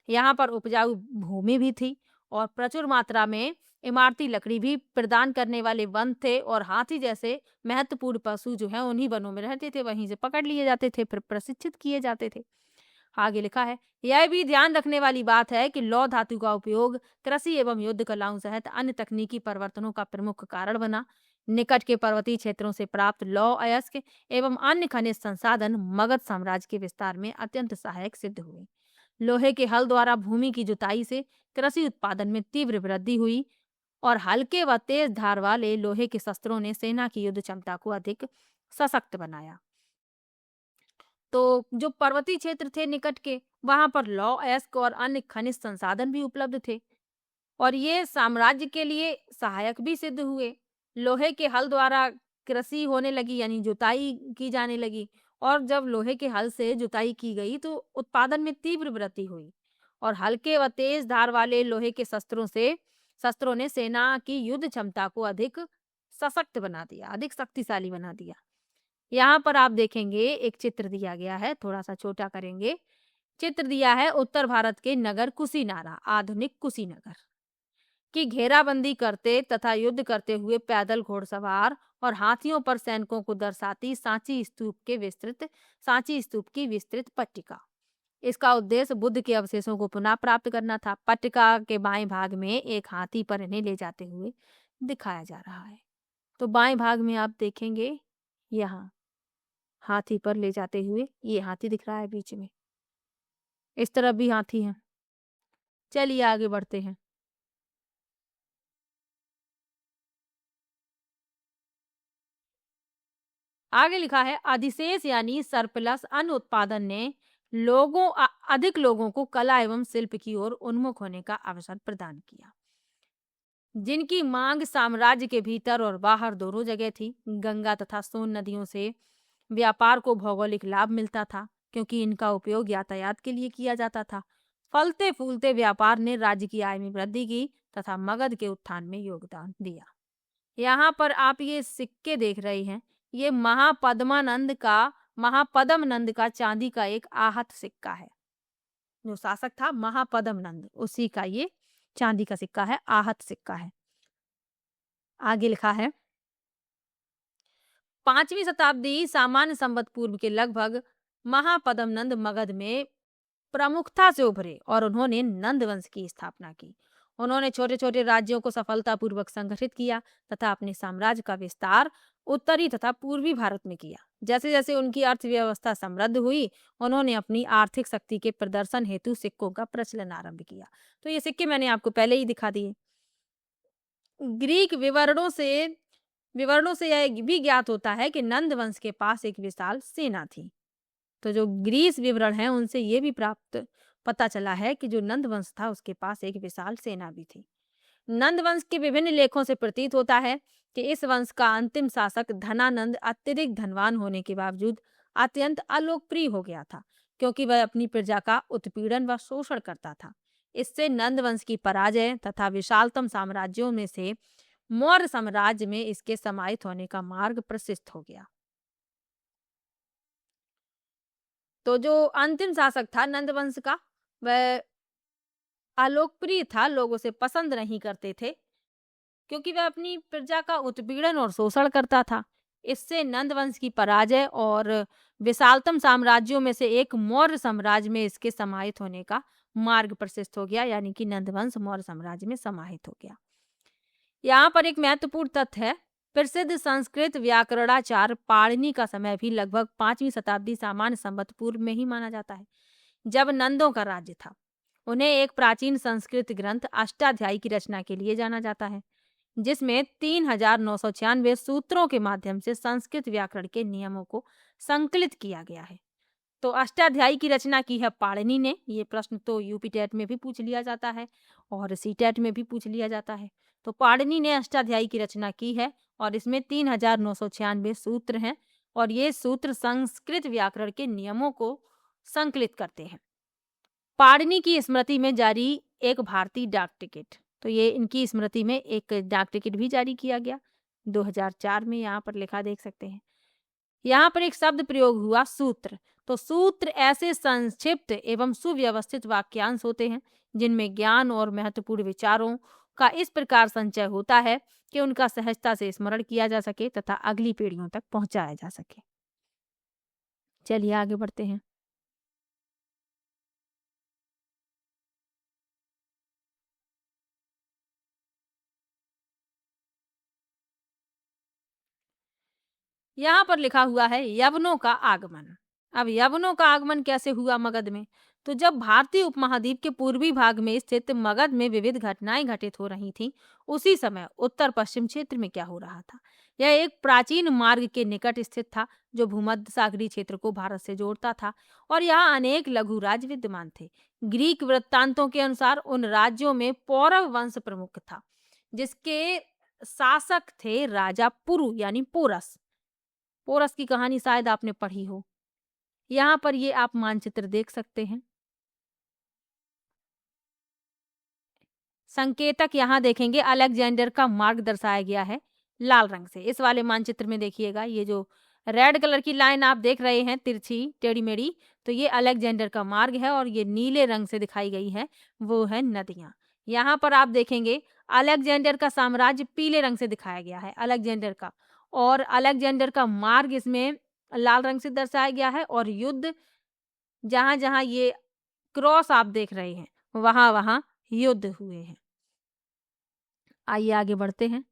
यहाँ पर उपजाऊ भूमि भी थी और प्रचुर मात्रा में इमारती लकड़ी भी प्रदान करने वाले वन थे, और हाथी जैसे महत्वपूर्ण पशु जो है उन्हीं वनों में रहते थे, वहीं से पकड़ लिए जाते थे, फिर प्रशिक्षित किए जाते थे। आगे लिखा है, यह भी ध्यान रखने वाली बात है कि लौह धातु का उपयोग कृषि एवं युद्ध कलाओं सहित अन्य तकनीकी परिवर्तनों का प्रमुख कारण बना। निकट के पर्वतीय क्षेत्रों से प्राप्त लौह अयस्क एवं अन्य खनिज संसाधन मगध साम्राज्य के विस्तार में अत्यंत सहायक सिद्ध हुए। लोहे के हल द्वारा भूमि की जुताई से कृषि उत्पादन में तीव्र वृद्धि हुई, और हल्के व तेज धार वाले लोहे के शस्त्रों ने सेना की युद्ध क्षमता को अधिक सशक्त बनाया। तो जो पर्वतीय क्षेत्र थे निकट के, वहां पर लौह अयस्क और अन्य खनिज संसाधन भी उपलब्ध थे, और ये साम्राज्य के लिए सहायक भी सिद्ध हुए। लोहे के हल द्वारा कृषि होने लगी, यानी जुताई की जाने लगी, और जब लोहे के हल से जुताई की गई तो उत्पादन में तीव्र वृद्धि हुई, और हल्के व तेज धार वाले लोहे के शस्त्रों ने सेना की युद्ध क्षमता को अधिक सशक्त बना दिया, अधिक शक्तिशाली बना दिया। यहाँ पर आप देखेंगे एक चित्र दिया गया है, थोड़ा सा छोटा करेंगे। चित्र दिया है उत्तर भारत के नगर कुशीनारा, आधुनिक कुशीनगर की घेराबंदी करते तथा युद्ध करते हुए पैदल घोड़सवार और हाथियों पर सैनिकों को दर्शाती सांची स्तूप की विस्तृत पट्टिका। इसका उद्देश्य बुद्ध के अवशेषों को पुनः प्राप्त करना था। पट्टिका के बाएं भाग में एक हाथी पर इन्हें ले जाते हुए दिखाया जा रहा है। तो बाएं भाग में आप देखेंगे, यहाँ हाथी पर ले जाते हुए ये हाथी दिख रहा है बीच में, इस तरफ भी हाथी है। चलिए आगे बढ़ते हैं। आगे लिखा है, अधिशेष यानी सरप्लस अन्न उत्पादन ने अधिक लोगों को कला एवं शिल्प की ओर उन्मुख होने का अवसर प्रदान किया, जिनकी मांग साम्राज्य के भीतर और बाहर दोनों जगह थी। गंगा तथा सोन नदियों से व्यापार को भौगोलिक लाभ मिलता था, क्योंकि इनका उपयोग यातायात के लिए किया जाता था। फलते फूलते व्यापार ने राज्य की आय में वृद्धि की तथा मगध के उत्थान में योगदान दिया। यहाँ पर आप ये सिक्के देख रहे हैं, ये महापद्म नंद का चांदी का एक आहत सिक्का है। जो शासक था महापद्म नंद, उसी का ये चांदी का सिक्का है, आहत सिक्का है। आगे लिखा है, 5वीं शताब्दी सामान्य संवत पूर्व के लगभग महापद्म नंद मगध में प्रमुखता से उभरे और उन्होंने नंद वंश की स्थापना की। उन्होंने छोटे छोटे राज्यों को सफलतापूर्वक संगठित किया तथा अपने साम्राज्य का विस्तार उत्तरी तथा पूर्वी भारत में किया। जैसे जैसे उनकी अर्थव्यवस्था समृद्ध हुई, उन्होंने अपनी आर्थिक शक्ति के प्रदर्शन हेतु सिक्कों का प्रचलन आरंभ किया। तो ये सिक्के मैंने आपको पहले ही दिखा दिए। ग्रीक विवरणों से यह भी ज्ञात होता है कि नंद वंश के पास एक विशाल सेना थी। तो जो ग्रीस विवरण है उनसे ये भी प्राप्त पता चला है कि जो नंद वंश था उसके पास एक विशाल सेना भी थी। नंद वंश के विभिन्न लेखों से प्रतीत होता है कि इस वंश का अंतिम शासक धनानंद अत्यधिक धनवान होने के बावजूद अत्यंत अलोकप्रिय हो गया था, क्योंकि वह अपनी प्रजा का उत्पीड़न व शोषण करता था। इससे नंद वंश की पराजय तथा विशालतम साम्राज्यों में से मौर्य साम्राज्य में इसके समाहित होने का मार्ग प्रशस्त हो गया। तो जो अंतिम शासक था नंद वंश का, वह अलोकप्रिय था, लोग उसे पसंद नहीं करते थे क्योंकि वह अपनी प्रजा का उत्पीड़न और शोषण करता था। इससे नंद वंश की पराजय और विशालतम साम्राज्यों में से एक मौर्य साम्राज्य में इसके समाहित होने का मार्ग प्रशस्त हो गया, यानी कि नंद वंश मौर्य साम्राज्य में समाहित हो गया। यहाँ पर एक महत्वपूर्ण तथ्य है। प्रसिद्ध संस्कृत व्याकरणाचार्य पाणिनि का समय भी लगभग 5वीं शताब्दी सामान्य संवत पूर्व में ही माना जाता है, जब नंदों का राज्य था। उन्हें एक प्राचीन संस्कृत ग्रंथ अष्टाध्यायी की रचना के लिए जाना जाता है, जिसमें 3996 सूत्रों के माध्यम से संस्कृत व्याकरण के नियमों को संकलित किया गया है। तो अष्टाध्यायी की रचना की है पाणिनि ने। ये प्रश्न तो यूपी टेट में भी पूछ लिया जाता है और सी टेट में भी पूछ लिया जाता है। तो पाणिनि ने अष्टाध्यायी की रचना की है और इसमें 3996 सूत्र हैं और ये सूत्र संस्कृत व्याकरण के नियमों को संकलित करते हैं। पाणिनि की स्मृति में जारी एक भारतीय डाक टिकट, तो ये इनकी स्मृति में एक डाक टिकट भी जारी किया गया 2004 में। यहाँ पर लिखा देख सकते हैं। यहाँ पर एक शब्द प्रयोग हुआ सूत्र। तो सूत्र ऐसे संक्षिप्त एवं सुव्यवस्थित वाक्यांश होते हैं जिनमें ज्ञान और महत्वपूर्ण विचारों का इस प्रकार संचय होता है कि उनका सहजता से स्मरण किया जा सके तथा अगली पीढ़ियों तक पहुंचाया जा सके। चलिए आगे बढ़ते हैं। यहाँ पर लिखा हुआ है यवनों का आगमन। अब यवनों का आगमन कैसे हुआ मगध में? तो जब भारतीय उपमहाद्वीप के पूर्वी भाग में स्थित मगध में विविध घटनाएं घटित हो रही थीं, उसी समय उत्तर पश्चिम क्षेत्र में क्या हो रहा था? यह एक प्राचीन मार्ग के निकट स्थित था जो भूमध्य सागरीय क्षेत्र को भारत से जोड़ता था और यहाँ अनेक लघु राज्य विद्यमान थे। ग्रीक वृत्तांतों के अनुसार उन राज्यों में पौरव वंश प्रमुख था, जिसके शासक थे राजा पुरु यानी पोरस। पोरस की कहानी शायद आपने पढ़ी हो। यहाँ पर ये आप मानचित्र देख सकते हैं। संकेतक यहाँ देखेंगे अलेक्जेंडर का मार्ग दर्शाया गया है लाल रंग से। इस वाले मानचित्र में देखिएगा, ये जो रेड कलर की लाइन आप देख रहे हैं तिरछी टेढ़ी मेढ़ी, तो ये अलेक्जेंडर का मार्ग है और ये नीले रंग से दिखाई गई है वो है नदियां। यहाँ पर आप देखेंगे अलेक्जेंडर का साम्राज्य पीले रंग से दिखाया गया है अलेक्जेंडर का, और अलेक्जेंडर का मार्ग इसमें लाल रंग से दर्शाया गया है और युद्ध जहां जहां ये क्रॉस आप देख रहे हैं वहां वहां युद्ध हुए हैं। आइए आगे बढ़ते हैं।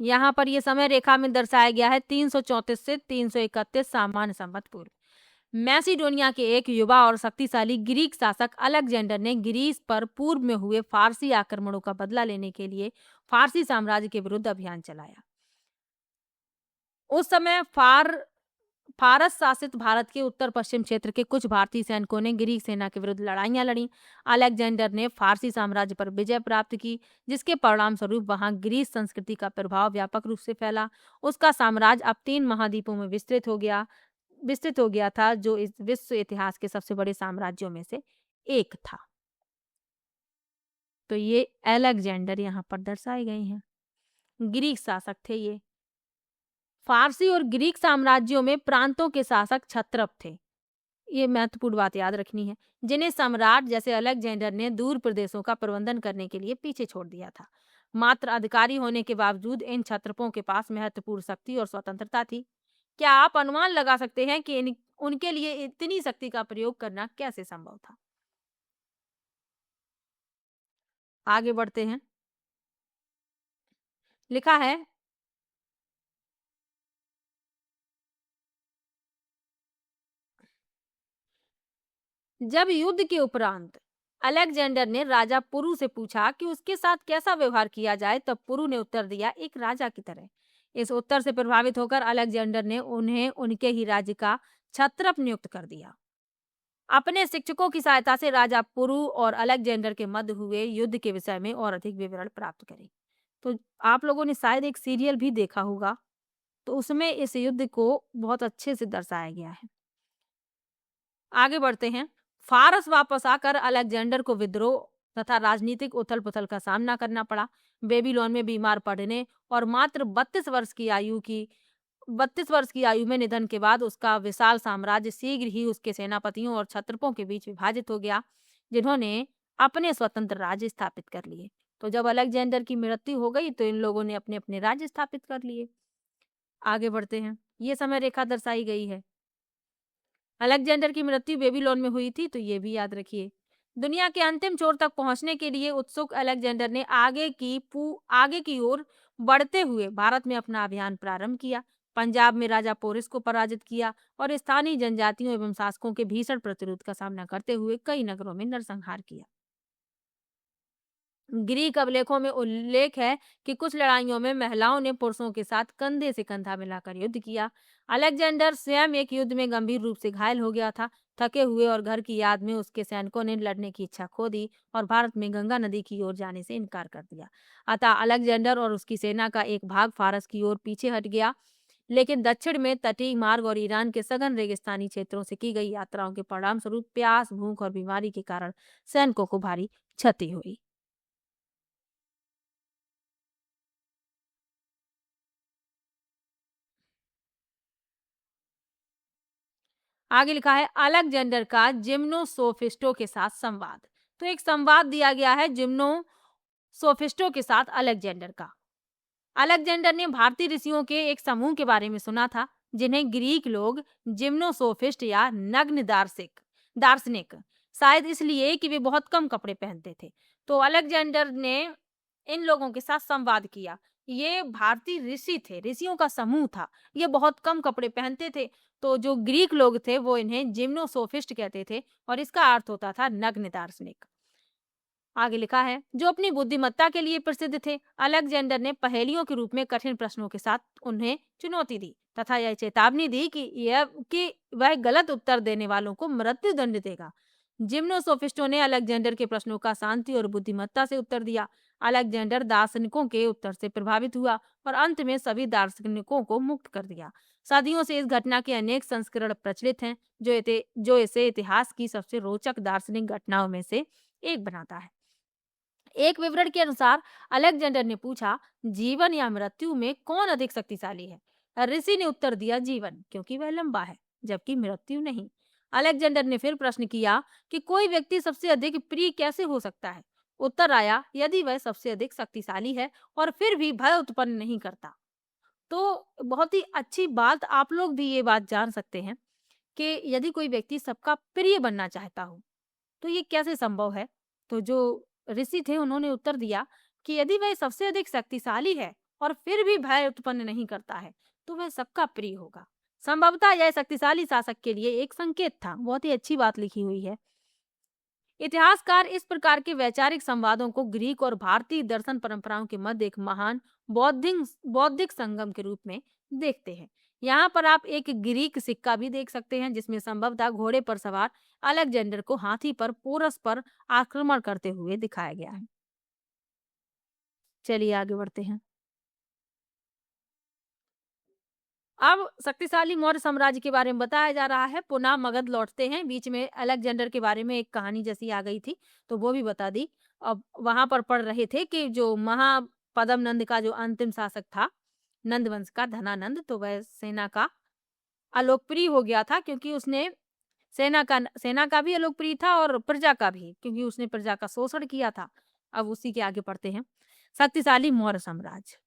यहाँ पर ये समय रेखा में दर्शाया गया है 334 से 331 सामान्य संवत पूर्व। मैसिडोनिया के एक युवा और शक्तिशाली ग्रीक शासक अलेक्जेंडर ने ग्रीस पर पूर्व में हुए फारसी आक्रमणों का बदला लेने के लिए फारसी साम्राज्य के विरुद्ध अभियान चलाया। उस समय फारस शासित भारत के उत्तर पश्चिम क्षेत्र के कुछ भारतीय सैनिकों ने ग्रीक सेना के विरुद्ध लड़ाइयां लड़ी। अलेक्जेंडर ने फारसी साम्राज्य पर विजय प्राप्त की, जिसके परिणाम स्वरूप वहां ग्रीस संस्कृति का प्रभाव व्यापक रूप से फैला। उसका साम्राज्य अब 3 महाद्वीपों में विस्तृत हो गया था, जो इस विश्व इतिहास के सबसे बड़े साम्राज्यों में से एक था। तो ये अलेक्जेंडर यहाँ पर दर्शाए गए हैं, ग्रीक शासक थे ये। फारसी और ग्रीक साम्राज्यों में प्रांतों के शासक क्षत्रप थे। ये महत्वपूर्ण बात याद रखनी है, जिन्हें सम्राट जैसे अलेक्जेंडर ने दूर प्रदेशों का प्रबंधन करने के लिए पीछे छोड़ दिया था। मात्र अधिकारी होने के बावजूद इन क्षत्रपों के पास महत्वपूर्ण शक्ति और स्वतंत्रता थी। क्या आप अनुमान लगा सकते हैं कि उनके लिए इतनी शक्ति का प्रयोग करना कैसे संभव था? आगे बढ़ते हैं। लिखा है, जब युद्ध के उपरांत अलेक्जेंडर ने राजा पुरु से पूछा कि उसके साथ कैसा व्यवहार किया जाए, तब पुरु ने उत्तर दिया, एक राजा की तरह। इस उत्तर से प्रभावित होकर अलेक्जेंडर ने उन्हें उनके ही राज्य का छत्रप नियुक्त कर दिया। अपने शिक्षकों की सहायता से राजा पुरु और अलेक्जेंडर के मध्य हुए युद्ध के विषय में और अधिक विवरण प्राप्त करें। तो आप लोगों ने शायद एक सीरियल भी देखा होगा, तो उसमें इस युद्ध को बहुत अच्छे से दर्शाया गया है। आगे बढ़ते हैं। फारस वापस आकर अलेक्जेंडर को विद्रोह तथा राजनीतिक उथल पुथल का सामना करना पड़ा। बेबीलोन में बीमार पड़ने और मात्र 32 वर्ष की आयु में निधन के बाद उसका विशाल साम्राज्य शीघ्र ही उसके सेनापतियों और क्षत्रपों के बीच विभाजित हो गया, जिन्होंने अपने स्वतंत्र राज्य स्थापित कर लिए। तो जब अलेक्जेंडर की मृत्यु हो गई तो इन लोगों ने अपने अपने राज्य स्थापित कर लिए। आगे बढ़ते हैं। ये समय रेखा दर्शाई गई है। अलेक्जेंडर की मृत्यु बेबीलोन में हुई थी, तो ये भी याद रखिए। दुनिया के अंतिम छोर तक पहुंचने के लिए उत्सुक अलेक्जेंडर ने आगे की ओर बढ़ते हुए भारत में अपना अभियान प्रारंभ किया। पंजाब में राजा पोरिस को पराजित किया और स्थानीय जनजातियों एवं शासकों के भीषण प्रतिरोध का सामना करते हुए कई नगरों में नरसंहार किया। ग्रीक अभिलेखों में उल्लेख है कि कुछ लड़ाइयों में महिलाओं ने पुरुषों के साथ कंधे से कंधा मिलाकर युद्ध किया। अलेक्जेंडर स्वयं एक युद्ध में गंभीर रूप से घायल हो गया था। थके हुए और घर की याद में उसके सैनिकों ने लड़ने की इच्छा खो दी और भारत में गंगा नदी की ओर जाने से इनकार कर दिया। अतः अलेक्जेंडर और उसकी सेना का एक भाग फारस की ओर पीछे हट गया, लेकिन दक्षिण में तटीय मार्ग और ईरान के सघन रेगिस्तानी क्षेत्रों से की गई यात्राओं के परिणाम स्वरूप प्यास, भूख और बीमारी के कारण सैनिकों को भारी क्षति हुई। आगे लिखा है, अलेक्जेंडर का जिम्नो सोफिस्टो के साथ संवाद। तो एक संवाद दिया गया है जिम्नो सोफिस्टो के साथ अलेक्जेंडर का। अलेक्जेंडर ने भारतीय ऋषियों के एक समूह के बारे में सुना था, जिन्हें ग्रीक लोग जिम्नो सोफिस्ट या नग्न दार्शनिक, शायद इसलिए कि वे बहुत कम कपड़े पहनते थे। तो अलेक्जेंडर ने इन लोगों के साथ संवाद किया। ये भारतीय ऋषि थे, ऋषियों का समूह था। ये बहुत कम कपड़े पहनते थे, तो जो ग्रीक लोग थे वो इन्हें जिम्नोसोफिस्ट कहते थे और इसका अर्थ होता था नग्न दार्शनिक। आगे लिखा है, जो अपनी बुद्धिमत्ता के लिए प्रसिद्ध थे, अलेक्जेंडर ने पहेलियों के रूप में कठिन प्रश्नों के साथ उन्हें चुनौती दी तथा यह चेतावनी दी कि वह गलत उत्तर देने वालों को मृत्यु दंड देगा। जिम्नोसोफिस्टों ने अलेक्जेंडर के प्रश्नों का शांति और बुद्धिमत्ता से उत्तर दिया। अलेक्जेंडर दार्शनिकों के उत्तर से प्रभावित हुआ और अंत में सभी दार्शनिकों को मुक्त कर दिया। सदियों से इस घटना के अनेक संस्करण प्रचलित हैं, जो इसे इतिहास की सबसे रोचक दार्शनिक घटनाओं में से एक बनाता है। एक विवरण के अनुसार अलेक्जेंडर ने पूछा, जीवन या मृत्यु में कौन अधिक शक्तिशाली है? ऋषि ने उत्तर दिया, जीवन, क्योंकि वह लंबा है, जबकि मृत्यु नहीं। अलेक्जेंडर ने फिर प्रश्न किया कि कोई व्यक्ति सबसे अधिक प्रिय कैसे हो सकता है? उत्तर आया, यदि वह सबसे अधिक शक्तिशाली है और फिर भी भय उत्पन्न नहीं करता। तो बहुत ही अच्छी बात, आप लोग भी ये बात जान सकते हैं कि यदि कोई व्यक्ति सबका प्रिय बनना चाहता हो तो ये कैसे संभव है? तो जो ऋषि थे उन्होंने उत्तर दिया कि यदि वह सबसे अधिक शक्तिशाली है और फिर भी भय उत्पन्न नहीं करता है तो वह सबका प्रिय होगा। संभवतः यह शक्तिशाली शासक के लिए एक संकेत था। बहुत ही अच्छी बात लिखी हुई है। इतिहासकार इस प्रकार के वैचारिक संवादों को ग्रीक और भारतीय दर्शन परंपराओं के मध्य एक महान बौद्धिक संगम के रूप में देखते हैं। यहाँ पर आप एक ग्रीक सिक्का भी देख सकते हैं, जिसमें संभवतः घोड़े पर सवार अलेक्जेंडर को हाथी पर पोरस पर आक्रमण करते हुए दिखाया गया है। चलिए आगे बढ़ते हैं। अब शक्तिशाली मौर्य साम्राज्य के बारे में बताया जा रहा है। पुनः मगध लौटते हैं। बीच में अलेक्जेंडर के बारे में एक कहानी जैसी आ गई थी, तो वो भी बता दी। अब वहां पर पढ़ रहे थे कि जो महापद्म नंद का जो अंतिम शासक था, नंद वंश का धनानंद, तो वह सेना का अलोकप्रिय हो गया था, क्योंकि उसने सेना का भी अलोकप्रिय था और प्रजा का भी, क्योंकि उसने प्रजा का शोषण किया था। अब उसी के आगे पढ़ते हैं। शक्तिशाली मौर्य साम्राज्य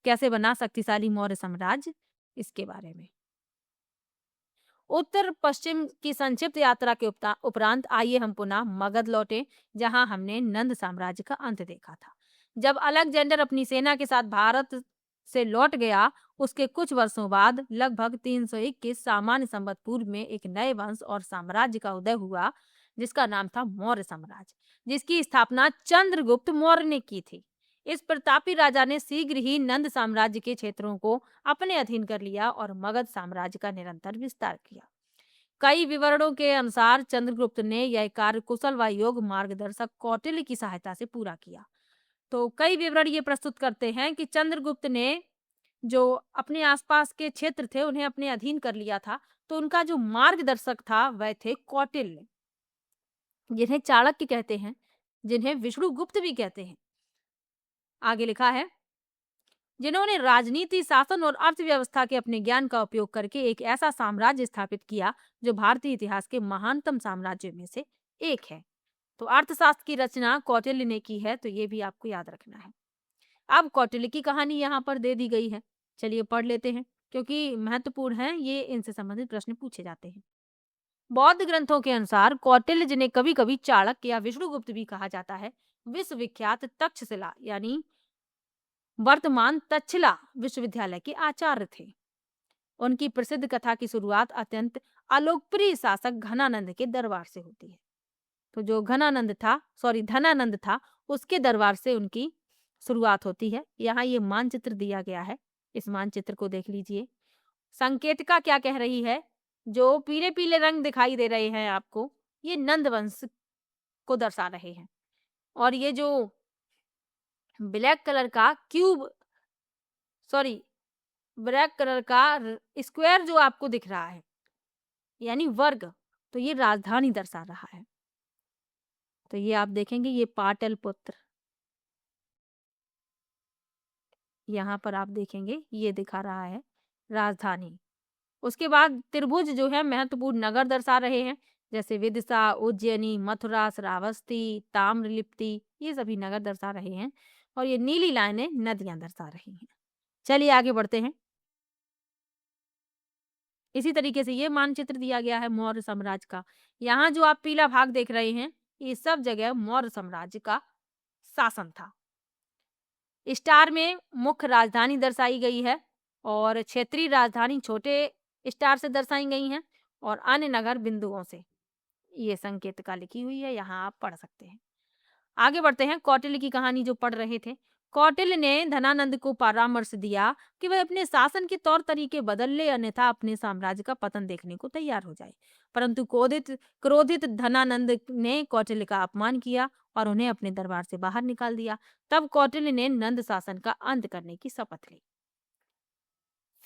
कैसे बना शक्तिशाली मौर्य साम्राज्य, इसके बारे में। उत्तर पश्चिम की संक्षिप्त यात्रा के उपरांत आइए हम पुनः मगध लौटे, जहां हमने नंद साम्राज्य का अंत देखा था। जब अलेक्जेंडर अपनी सेना के साथ भारत से लौट गया, उसके कुछ वर्षों बाद लगभग 321 सामान्य संवत पूर्व में एक नए वंश और साम्राज्य का उदय हुआ, जिसका नाम था मौर्य साम्राज्य, जिसकी स्थापना चंद्रगुप्त मौर्य ने की थी। इस प्रतापी राजा ने शीघ्र ही नंद साम्राज्य के क्षेत्रों को अपने अधीन कर लिया और मगध साम्राज्य का निरंतर विस्तार किया। कई विवरणों के अनुसार चंद्रगुप्त ने यह कार्य कुशल व योग्य मार्गदर्शक कौटिल्य की सहायता से पूरा किया। तो कई विवरण ये प्रस्तुत करते हैं कि चंद्रगुप्त ने जो अपने आसपास के क्षेत्र थे उन्हें अपने अधीन कर लिया था, तो उनका जो मार्गदर्शक था वह थे कौटिल्य, जिन्हें चाणक्य कहते हैं, जिन्हें विष्णुगुप्त भी कहते हैं। आगे लिखा है, जिन्होंने राजनीति, शासन और अर्थव्यवस्था के अपने ज्ञान का उपयोग करके एक ऐसा साम्राज्य स्थापित किया जो भारतीय इतिहास के महानतम साम्राज्यों में से एक है। तो अर्थशास्त्र की रचना कौटिल्य ने की है, तो ये भी आपको याद रखना है। अब कौटिल्य की कहानी यहाँ पर दे दी गई है, चलिए पढ़ लेते हैं, क्योंकि महत्वपूर्ण है, ये इनसे संबंधित प्रश्न पूछे जाते हैं। बौद्ध ग्रंथों के अनुसार कौटिल्य, जिन्हें कभी कभी चाणक्य या विष्णुगुप्त भी कहा जाता है, विश्वविख्यात तक्षशिला यानी वर्तमान तक्षशिला विश्वविद्यालय के आचार्य थे। उनकी प्रसिद्ध कथा की शुरुआत अत्यंत अलोकप्रिय शासक घनानंद के दरबार से होती है। तो जो धनानंद था, उसके दरबार से उनकी शुरुआत होती है। यहाँ ये मानचित्र दिया गया है, इस मानचित्र को देख लीजिए। संकेतिका क्या कह रही है, जो पीले पीले रंग दिखाई दे रहे हैं आपको, ये नंद वंश को दर्शा रहे हैं। और ये जो ब्लैक कलर का स्क्वायर जो आपको दिख रहा है, यानी वर्ग, तो ये राजधानी दर्शा रहा है। तो ये आप देखेंगे, ये पाटलिपुत्र, यहाँ पर आप देखेंगे ये दिखा रहा है राजधानी। उसके बाद त्रिभुज जो है महत्वपूर्ण नगर दर्शा रहे हैं, जैसे विदिशा, उज्जैनी, मथुरा, श्रावस्ती, ताम्रलिप्ति, ये सभी नगर दर्शा रहे हैं। और ये नीली लाइनें नदियां दर्शा रही हैं। चलिए आगे बढ़ते हैं। इसी तरीके से ये मानचित्र दिया गया है मौर्य साम्राज्य का। यहाँ जो आप पीला भाग देख रहे हैं, ये सब जगह मौर्य साम्राज्य का शासन था। स्टार में मुख्य राजधानी दर्शाई गई है और क्षेत्रीय राजधानी छोटे स्टार से दर्शाई गई हैं और अन्य नगर बिंदुओं से ये संकेतिका लिखी हुई है, यहाँ आप पढ़ सकते हैं। आगे बढ़ते हैं। कौटिल्य की कहानी जो पढ़ रहे थे, कौटिल्य ने धनानंद को परामर्श दिया कि वह अपने शासन के तौर तरीके बदल ले, अन्यथा अपने साम्राज्य का पतन देखने को तैयार हो जाए। परंतु क्रोधित धनानंद ने कौटिल्य का अपमान किया और उन्हें अपने दरबार से बाहर निकाल दिया। तब कौटिल्य ने नंद शासन का अंत करने की शपथ ली।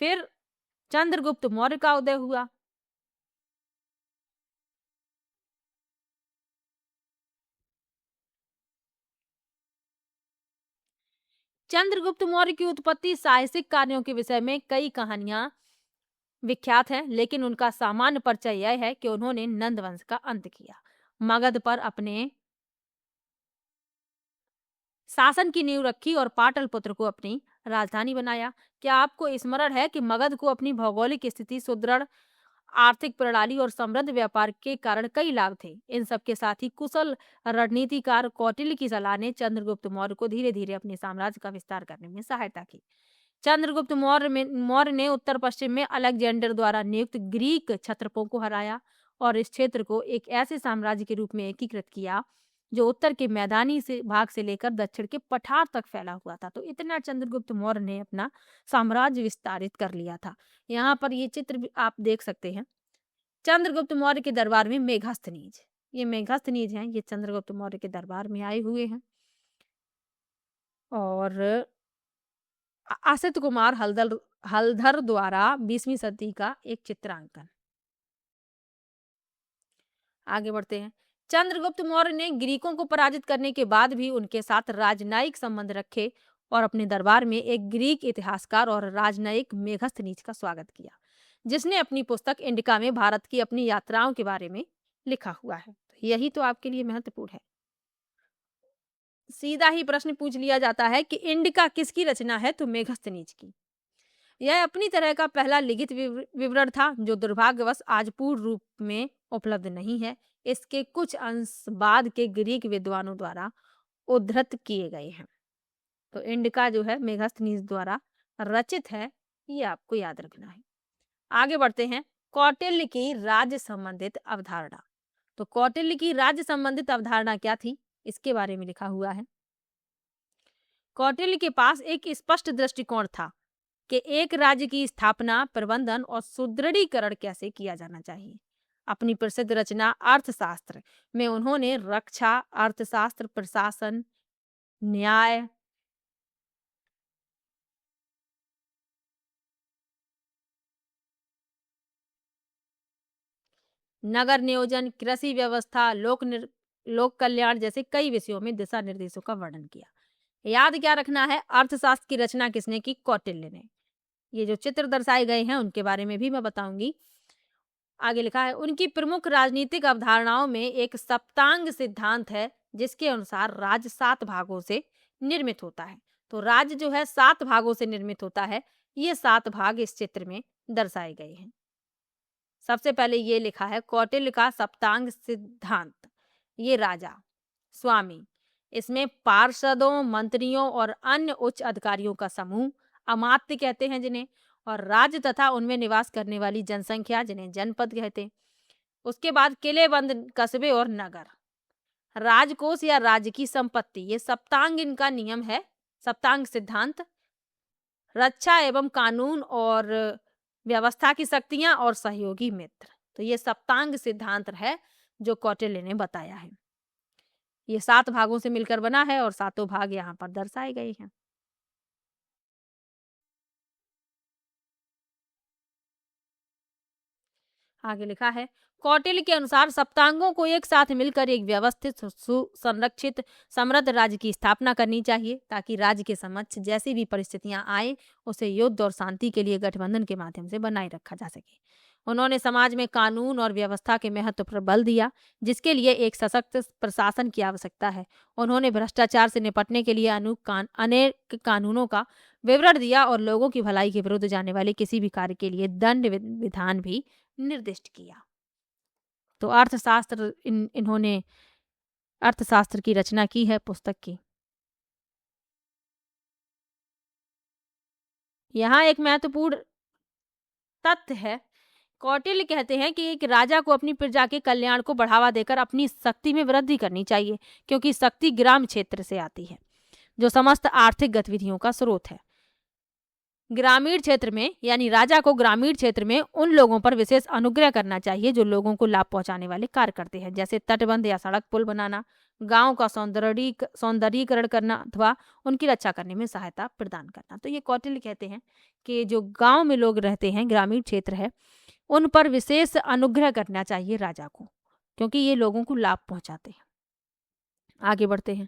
फिर चंद्रगुप्त मौर्य का उदय हुआ। चंद्रगुप्त मौर्य की उत्पत्ति, साहसिक कार्यों के विषय में कई कहानियां विख्यात हैं, लेकिन उनका सामान्य परिचय यह है कि उन्होंने नंद वंश का अंत किया, मगध पर अपने शासन की नींव रखी और पाटलिपुत्र को अपनी राजधानी बनाया। क्या आपको स्मरण है कि मगध को अपनी भौगोलिक स्थिति, सुदृढ़ आर्थिक प्रणाली और समृद्ध व्यापार के कारण कई लाभ थे। इन सब के साथ ही कुशल रणनीतिकार कौटिल्य की सलाह ने चंद्रगुप्त मौर्य को धीरे धीरे अपने साम्राज्य का विस्तार करने में सहायता की। चंद्रगुप्त मौर्य ने उत्तर पश्चिम में अलेक्जेंडर द्वारा नियुक्त ग्रीक क्षत्रपों को हराया और इस क्षेत्र को एक ऐसे साम्राज्य के रूप में एकीकृत किया जो उत्तर के मैदानी भाग से लेकर दक्षिण के पठार तक फैला हुआ था। तो इतना चंद्रगुप्त मौर्य ने अपना साम्राज्य विस्तारित कर लिया था। यहाँ पर ये चित्र भी आप देख सकते हैं। चंद्रगुप्त मौर्य के दरबार में मेघस्थनीज, ये मेघस्थनीज हैं, ये चंद्रगुप्त मौर्य के दरबार में आए हुए हैं। और असित कुमार हलधर द्वारा 20वीं सदी का एक चित्रांकन। आगे बढ़ते हैं। चंद्रगुप्त मौर्य ने ग्रीकों को पराजित करने के बाद भी उनके साथ राजनयिक संबंध रखे और अपने दरबार में एक ग्रीक इतिहासकार और राजनयिक मेघस्थनीज का स्वागत किया, जिसने अपनी पुस्तक इंडिका में भारत की अपनी यात्राओं के बारे में लिखा हुआ है। यही तो आपके लिए महत्वपूर्ण है। सीधा ही प्रश्न पूछ लिया जाता है कि इंडिका किसकी रचना है, तो मेघस्थनीज की। यह अपनी तरह का पहला लिखित विवरण था जो दुर्भाग्यवश आज पूर्ण रूप में उपलब्ध नहीं है। इसके कुछ अंश बाद के ग्रीक विद्वानों द्वारा उद्धृत किए गए हैं। तो इंडिका जो है मेगास्थनीज द्वारा रचित है, ये आपको याद रखना है। आगे बढ़ते हैं। कौटिल्य की राज्य संबंधित अवधारणा। तो कौटिल्य की राज्य संबंधित अवधारणा क्या थी, इसके बारे में लिखा हुआ है। कौटिल्य के पास एक स्पष्ट दृष्टिकोण था कि एक राज्य की स्थापना, प्रबंधन और सुदृढ़ीकरण कैसे किया जाना चाहिए। अपनी प्रसिद्ध रचना अर्थशास्त्र में उन्होंने रक्षा, अर्थशास्त्र, प्रशासन, न्याय, नगर नियोजन, कृषि व्यवस्था, लोक कल्याण जैसे कई विषयों में दिशा निर्देशों का वर्णन किया। याद क्या रखना है, अर्थशास्त्र की रचना किसने की, कौटिल्य ने। ये जो चित्र दर्शाए गए हैं उनके बारे में भी मैं बताऊंगी। आगे लिखा है, उनकी प्रमुख राजनीतिक अवधारणाओं में एक सप्तांग सिद्धांत है जिसके अनुसार राज्य 7 भागों से निर्मित होता है। तो राज्य जो है 7 भागों से निर्मित होता है। ये 7 भाग इस चित्र में दर्शाए गए हैं। सबसे पहले ये लिखा है कौटिल्य का सप्तांग सिद्धांत। ये राजा, स्वामी, इसमें पार्षदों, मंत्रियों और अन्य उच्च अधिकारियों का समूह, अमात्य कहते हैं जिन्हें, और राज्य तथा उनमें निवास करने वाली जनसंख्या जिन्हें जनपद कहते हैं। उसके बाद किलेबंद कस्बे और नगर, राजकोष या राज्य की संपत्ति, ये सप्तांग इनका नियम है, सप्तांग सिद्धांत। रक्षा एवं कानून और व्यवस्था की शक्तियां और सहयोगी मित्र, तो ये सप्तांग सिद्धांत है जो कौटिल्य ने बताया है। ये 7 भागों से मिलकर बना है और 7 भाग यहाँ पर दर्शाए गए हैं। आगे लिखा है, कौटिल्य के अनुसार सप्तांगों को एक साथ मिलकर एक व्यवस्थित, सुसंरक्षित, समृद्ध राज्य की स्थापना करनी चाहिए ताकि राज्य के समक्ष जैसी भी परिस्थितियां आए उसे युद्ध और शांति के लिए गठबंधन के माध्यम से बनाए रखा जा सके। उन्होंने समाज में कानून और व्यवस्था के महत्व पर बल दिया जिसके लिए एक सशक्त प्रशासन की आवश्यकता है। उन्होंने भ्रष्टाचार से निपटने के लिए अनेक कानूनों का विवरण दिया और लोगों की भलाई के विरुद्ध जाने वाले किसी भी कार्य के लिए दंड विधान भी निर्दिष्ट किया। तो अर्थशास्त्र इन्होंने अर्थशास्त्र की रचना की है पुस्तक की। यहाँ एक महत्वपूर्ण तथ्य है। कौटिल्य कहते हैं कि एक राजा को अपनी प्रजा के कल्याण को बढ़ावा देकर अपनी शक्ति में वृद्धि करनी चाहिए क्योंकि शक्ति ग्राम क्षेत्र से आती है जो समस्त आर्थिक गतिविधियों का स्रोत है। ग्रामीण क्षेत्र में यानी राजा को ग्रामीण क्षेत्र में उन लोगों पर विशेष अनुग्रह करना चाहिए जो लोगों को लाभ पहुंचाने वाले कार्य करते हैं, जैसे तटबंध या सड़क पुल बनाना, गांव का सौंदर्यीकरण करना अथवा उनकी रक्षा करने में सहायता प्रदान करना। तो ये कौटिल्य कहते हैं कि जो गांव में लोग रहते हैं, ग्रामीण क्षेत्र है, उन पर विशेष अनुग्रह करना चाहिए राजा को क्योंकि ये लोगों को लाभ पहुंचाते हैं। आगे बढ़ते हैं।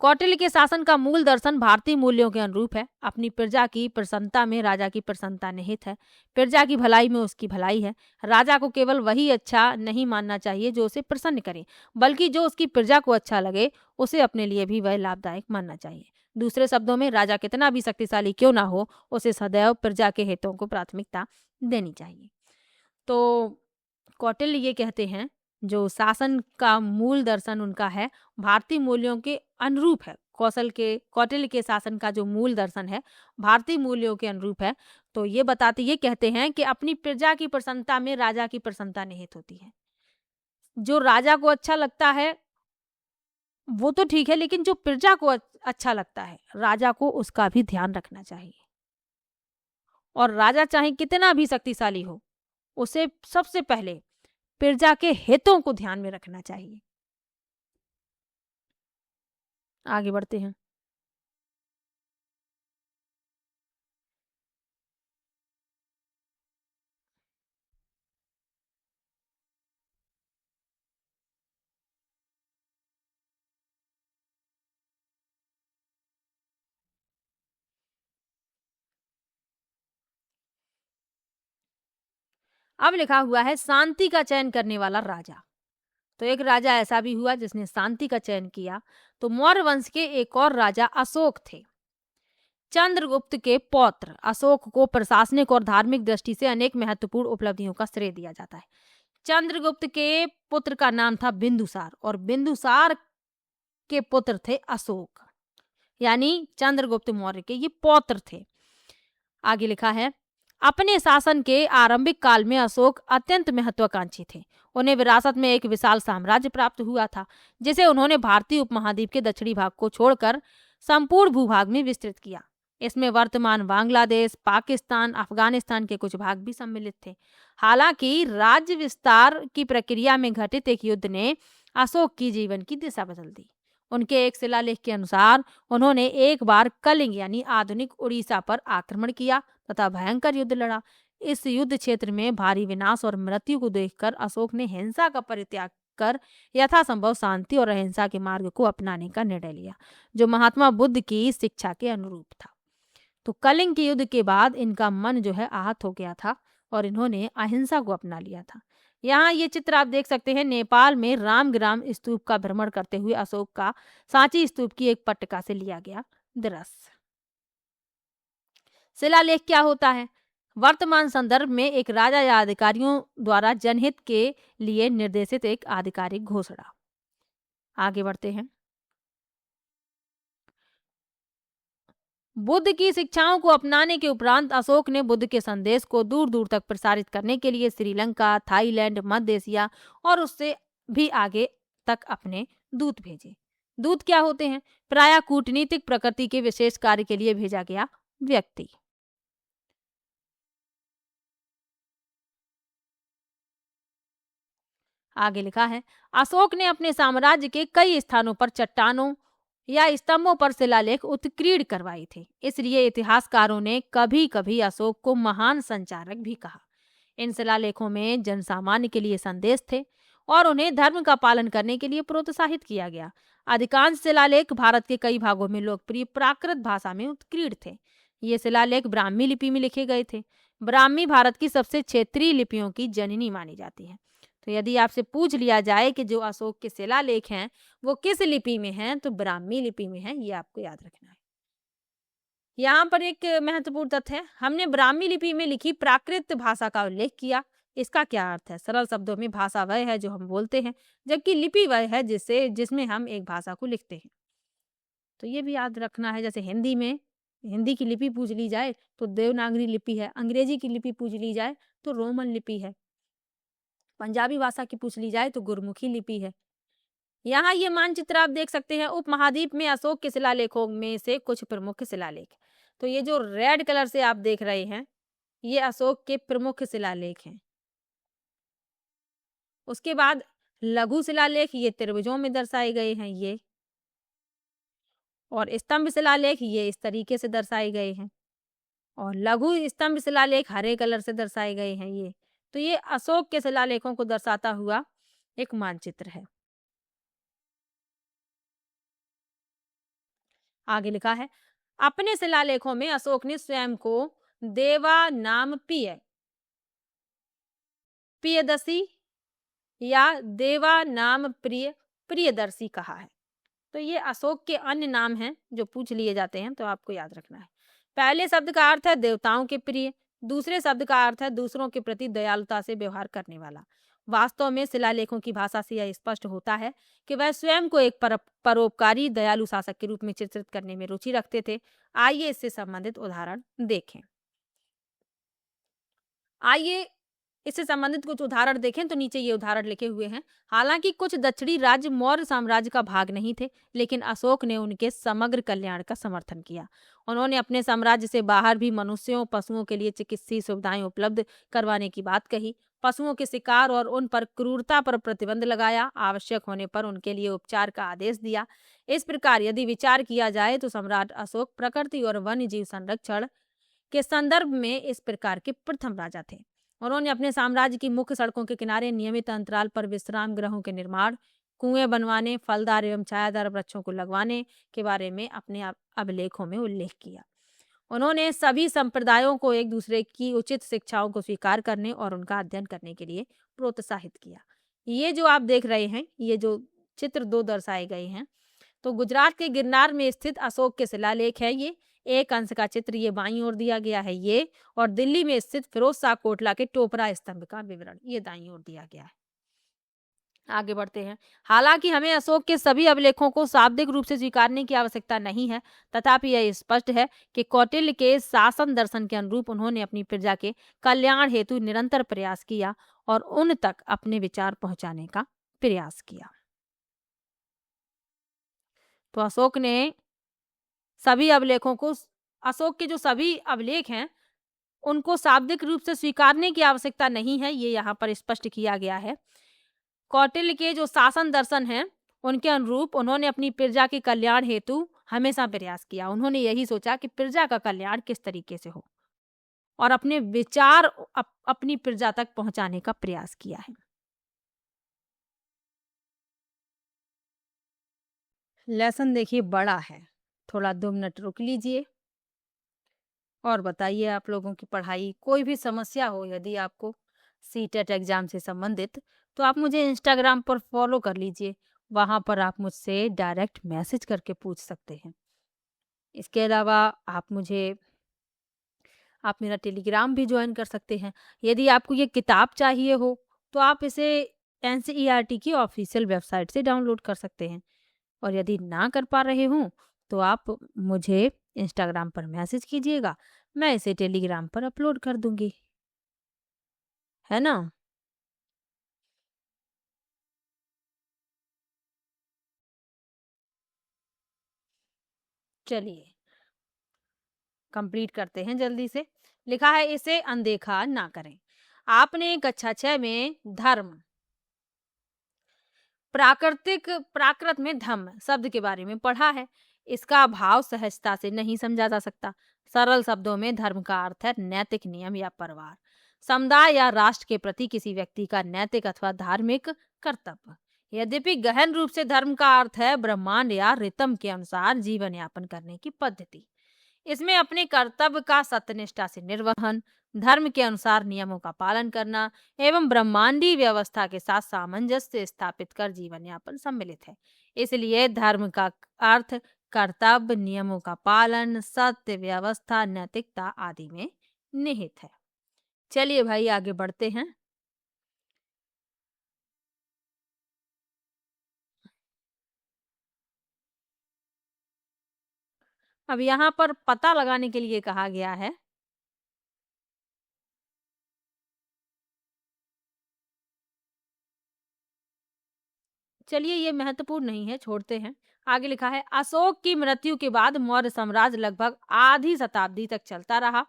कौटिल्य के शासन का मूल दर्शन भारतीय मूल्यों के अनुरूप है। अपनी प्रजा की प्रसन्नता में राजा की प्रसन्नता निहित है। प्रजा की भलाई में उसकी भलाई है। राजा को केवल वही अच्छा नहीं मानना चाहिए जो उसे प्रसन्न करे, बल्कि जो उसकी प्रजा को अच्छा लगे उसे अपने लिए भी वह लाभदायक मानना चाहिए। दूसरे शब्दों में राजा कितना भी शक्तिशाली क्यों ना हो, उसे सदैव प्रजा के हितों को प्राथमिकता देनी चाहिए। तो कौटिल्य ये कहते हैं जो शासन का मूल दर्शन उनका है भारतीय मूल्यों के अनुरूप है। कौटिल्य के शासन का जो मूल दर्शन है भारतीय मूल्यों के अनुरूप है। तो ये कहते हैं कि अपनी प्रजा की प्रसन्नता में राजा की प्रसन्नता निहित होती है। जो राजा को अच्छा लगता है वो तो ठीक है, लेकिन जो प्रजा को अच्छा लगता है राजा को उसका भी ध्यान रखना चाहिए। और राजा चाहे कितना भी शक्तिशाली हो, उसे सबसे पहले प्रजा के हितों को ध्यान में रखना चाहिए। आगे बढ़ते हैं। अब लिखा हुआ है शांति का चयन करने वाला राजा। तो एक राजा ऐसा भी हुआ जिसने शांति का चयन किया। तो मौर्य वंश के एक और राजा अशोक थे। चंद्रगुप्त के पौत्र अशोक को प्रशासनिक और धार्मिक दृष्टि से अनेक महत्वपूर्ण उपलब्धियों का श्रेय दिया जाता है। चंद्रगुप्त के पुत्र का नाम था बिंदुसार और बिंदुसार के पुत्र थे अशोक, यानी चंद्रगुप्त मौर्य के ये पौत्र थे। आगे लिखा है, अपने शासन के आरंभिक काल में अशोक अत्यंत महत्वाकांक्षी थे। उन्हें विरासत में एक विशाल साम्राज्य प्राप्त हुआ था, जिसे उन्होंने भारतीय उपमहाद्वीप के दक्षिणी भाग को छोड़कर संपूर्ण भूभाग में विस्तृत किया। इसमें वर्तमान बांग्लादेश, पाकिस्तान, अफगानिस्तान के कुछ भाग भी सम्मिलित थे। हालांकि राज्य विस्तार की प्रक्रिया में घटित एक युद्ध ने अशोक की जीवन की दिशा बदल दी। उनके एक शिलालेख के अनुसार उन्होंने एक बार कलिंग यानी आधुनिक उड़ीसा पर आक्रमण किया तथा भयंकर युद्ध लड़ा। इस युद्ध क्षेत्र में भारी विनाश और मृत्यु को देखकर अशोक ने हिंसा का परित्याग कर यथासंभव शांति और अहिंसा के मार्ग को अपनाने का निर्णय लिया, जो महात्मा बुद्ध की शिक्षा के अनुरूप था। तो कलिंग के युद्ध के बाद इनका मन जो है आहत हो गया था और इन्होंने अहिंसा को अपना लिया था। यहाँ ये चित्र आप देख सकते हैं, नेपाल में रामग्राम स्तूप का भ्रमण करते हुए अशोक का सांची स्तूप की एक पट्टिका से लिया गया दृश्य। शिलालेख क्या होता है? वर्तमान संदर्भ में एक राजा या अधिकारियों द्वारा जनहित के लिए निर्देशित एक आधिकारिक घोषणा। आगे बढ़ते हैं। बुद्ध की शिक्षाओं को अपनाने के उपरांत अशोक ने बुद्ध के संदेश को दूर दूर तक प्रसारित करने के लिए श्रीलंका, थाईलैंड, मध्य एशिया और उससे भी आगे तक अपने दूत भेजे। दूत क्या होते हैं? प्रायः कूटनीतिक प्रकृति के विशेष कार्य के लिए भेजा गया व्यक्ति। आगे लिखा है, अशोक ने अपने साम्राज्य के कई स्थानों पर चट्टानों या स्तंभों पर शिलालेख उत्कीर्ण करवाए थे। इसलिए इतिहासकारों ने कभी कभी अशोक को महान संचारक भी कहा। इन शिलालेखों में जनसामान्य के लिए संदेश थे और उन्हें धर्म का पालन करने के लिए प्रोत्साहित किया गया। अधिकांश शिलालेख भारत के कई भागों में लोकप्रिय प्राकृत भाषा में उत्कीर्ण थे। ये शिलालेख ब्राह्मी लिपि में लिखे गए थे। ब्राह्मी भारत की सबसे क्षेत्रीय लिपियों की जननी मानी जाती है। तो यदि आपसे पूछ लिया जाए कि जो अशोक के शिलालेख हैं वो किस लिपि में हैं, तो ब्राह्मी लिपि में हैं। ये आपको याद रखना है। यहाँ पर एक महत्वपूर्ण तथ्य है, हमने ब्राह्मी लिपि में लिखी प्राकृत भाषा का उल्लेख किया। इसका क्या अर्थ है? सरल शब्दों में भाषा वह है जो हम बोलते हैं, जबकि लिपि वह है जिसमें हम एक भाषा को लिखते हैं। तो ये भी याद रखना है। जैसे हिंदी में हिंदी की लिपि पूछ ली जाए तो देवनागरी लिपि है, अंग्रेजी की लिपि पूछ ली जाए तो रोमन लिपि है, पंजाबी भाषा की पूछ ली जाए तो गुरमुखी लिपि है। यहाँ ये मानचित्र आप देख सकते हैं। उपमहाद्वीप में अशोक के शिलालेखों में से कुछ प्रमुख शिलालेख। तो ये जो रेड कलर से आप देख रहे हैं ये अशोक के प्रमुख शिलालेख हैं। उसके बाद लघु शिलालेख ये त्रिभुजों में दर्शाए गए हैं ये, और स्तंभ शिलालेख ये इस तरीके से दर्शाए गए हैं, और लघु स्तंभ शिलालेख हरे कलर से दर्शाए गए हैं ये। तो ये अशोक के शिलालेखों को दर्शाता हुआ एक मानचित्र है। आगे लिखा है, अपने शिलालेखों में अशोक ने स्वयं को देवा नाम प्रियदर्शी या देवा नाम प्रियदर्शी कहा है। तो ये अशोक के अन्य नाम हैं जो पूछ लिए जाते हैं, तो आपको याद रखना है। पहले शब्द का अर्थ है देवताओं के प्रिय, दूसरे शब्द का अर्थ है दूसरों के प्रति दयालुता से व्यवहार करने वाला। वास्तव में शिलालेखों की भाषा से यह स्पष्ट होता है कि वह स्वयं को एक परोपकारी दयालु शासक के रूप में चित्रित करने में रुचि रखते थे। आइए इससे संबंधित उदाहरण देखें। आइए इससे संबंधित कुछ उदाहरण देखें। तो नीचे ये उदाहरण लिखे हुए हैं। हालांकि कुछ दक्षिणी राज्य मौर्य साम्राज्य का भाग नहीं थे, लेकिन अशोक ने उनके समग्र कल्याण का समर्थन किया। उन्होंने अपने साम्राज्य से बाहर भी मनुष्यों, पशुओं के लिए चिकित्सीय सुविधाएं उपलब्ध करवाने की बात कही। पशुओं के शिकार और उन पर क्रूरता पर प्रतिबंध लगाया। आवश्यक होने पर उनके लिए उपचार का आदेश दिया। इस प्रकार यदि विचार किया जाए तो सम्राट अशोक प्रकृति और वन्य जीव संरक्षण के संदर्भ में इस प्रकार के प्रथम राजा थे। उन्होंने अपने साम्राज्य की मुख्य सड़कों के किनारे नियमित अंतराल पर विश्राम गृहों के निर्माण, कुएं बनवाने, फलदार एवं छायादार वृक्षों को लगवाने के बारे में अपने अभिलेखों में उल्लेख किया। उन्होंने सभी संप्रदायों को एक दूसरे की उचित शिक्षाओं को स्वीकार करने और उनका अध्ययन करने के लिए प्रोत्साहित किया। ये जो आप देख रहे हैं, ये जो चित्र 2 दर्शाए गए हैं, तो गुजरात के गिरनार में स्थित अशोक के शिलालेख है ये। एक अंश का चित्र ये बाईं ओर दिया गया है ये, और दिल्ली में स्थित फिरोज शाह कोटला के टोपरा स्तंभ का विवरण ये दाईं ओर दिया गया है। आगे बढ़ते हैं। हालांकि हमें अशोक के सभी अभिलेखों को शाब्दिक रूप से स्वीकारने की आवश्यकता नहीं है, तथापि यह स्पष्ट है कि कौटिल्य के शासन दर्शन के अनुरूप उन्होंने अपनी प्रजा के कल्याण हेतु निरंतर प्रयास किया और उन तक अपने विचार पहुंचाने का प्रयास किया। तो अशोक के जो सभी अभिलेख हैं उनको शाब्दिक रूप से स्वीकारने की आवश्यकता नहीं है, ये यहाँ पर स्पष्ट किया गया है। कौटिल्य के जो शासन दर्शन हैं उनके अनुरूप उन्होंने अपनी प्रजा के कल्याण हेतु हमेशा प्रयास किया। उन्होंने यही सोचा कि प्रजा का कल्याण किस तरीके से हो और अपने विचार अपनी प्रजा तक पहुंचाने का प्रयास किया है। लेसन देखिए बड़ा है, थोड़ा 2 मिनट रुक लीजिए और बताइए आप लोगों की पढ़ाई। कोई भी समस्या हो यदि आपको सीटेट एग्जाम से संबंधित, तो आप मुझे इंस्टाग्राम पर फॉलो कर लीजिए, वहाँ पर आप मुझसे डायरेक्ट मैसेज करके पूछ सकते हैं। इसके अलावा आप मेरा टेलीग्राम भी ज्वाइन कर सकते हैं। यदि आपको ये किताब चाहिए हो तो आप इसे एनसीईआरटी की ऑफिशियल वेबसाइट से डाउनलोड कर सकते हैं, और यदि ना कर पा रहे हों तो आप मुझे इंस्टाग्राम पर मैसेज कीजिएगा, मैं इसे टेलीग्राम पर अपलोड कर दूंगी, है ना। चलिए कंप्लीट करते हैं जल्दी से। लिखा है इसे अनदेखा ना करें। आपने कक्षा 6 में धर्म प्राकृत में धम्म शब्द के बारे में पढ़ा है। इसका भाव सहजता से नहीं समझा जा सकता। सरल शब्दों में धर्म का अर्थ है नैतिक नियम या परिवार, समुदाय या राष्ट्र के प्रति किसी व्यक्ति का नैतिक अथवा धार्मिक कर्तव्य। यद्यपि गहन रूप से धर्म का अर्थ है ब्रह्मांड या रितम के अनुसार जीवन यापन करने की पद्धति। इसमें अपने कर्तव्य का सत्यनिष्ठा से निर्वहन, धर्म के अनुसार नियमों का पालन करना एवं ब्रह्मांडीय व्यवस्था के साथ सामंजस्य स्थापित कर जीवन यापन सम्मिलित है। इसलिए धर्म का अर्थ कर्तव्य, नियमों का पालन, सत्य, व्यवस्था, नैतिकता आदि में निहित है। चलिए भाई आगे बढ़ते हैं। अब यहाँ पर पता लगाने के लिए कहा गया है। चलिए ये महत्वपूर्ण नहीं है, छोड़ते हैं। आगे लिखा है अशोक की मृत्यु के बाद मौर्य साम्राज्य लगभग आधी शताब्दी तक चलता रहा।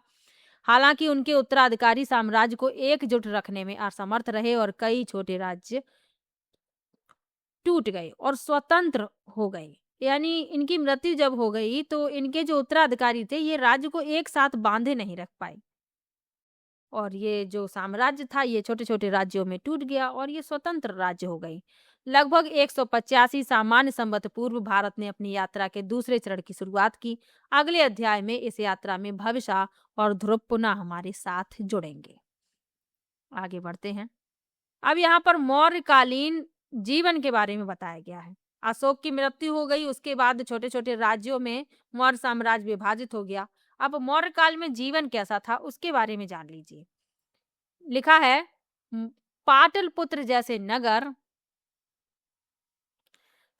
हालांकि उनके उत्तराधिकारी साम्राज्य को एकजुट रखने में असमर्थ रहे और कई छोटे राज्य टूट गए और स्वतंत्र हो गए। यानी इनकी मृत्यु जब हो गई तो इनके जो उत्तराधिकारी थे ये राज्य को एक साथ बांधे नहीं रख पाए, और ये जो साम्राज्य था ये छोटे छोटे राज्यों में टूट गया और ये स्वतंत्र राज्य हो गई। लगभग 185 सामान्य संवत पूर्व भारत ने अपनी यात्रा के दूसरे चरण की शुरुआत की। अगले अध्याय में इस यात्रा में भविष्य और ध्रुव पुनः हमारे साथ जुड़ेंगे। आगे बढ़ते हैं। अब यहाँ पर मौर्यकालीन जीवन के बारे में बताया गया है। अशोक की मृत्यु हो गई, उसके बाद छोटे छोटे राज्यों में मौर्य साम्राज्य विभाजित हो गया। अब मौर्य काल में जीवन कैसा था उसके बारे में जान लीजिए। लिखा है पाटलिपुत्र जैसे नगर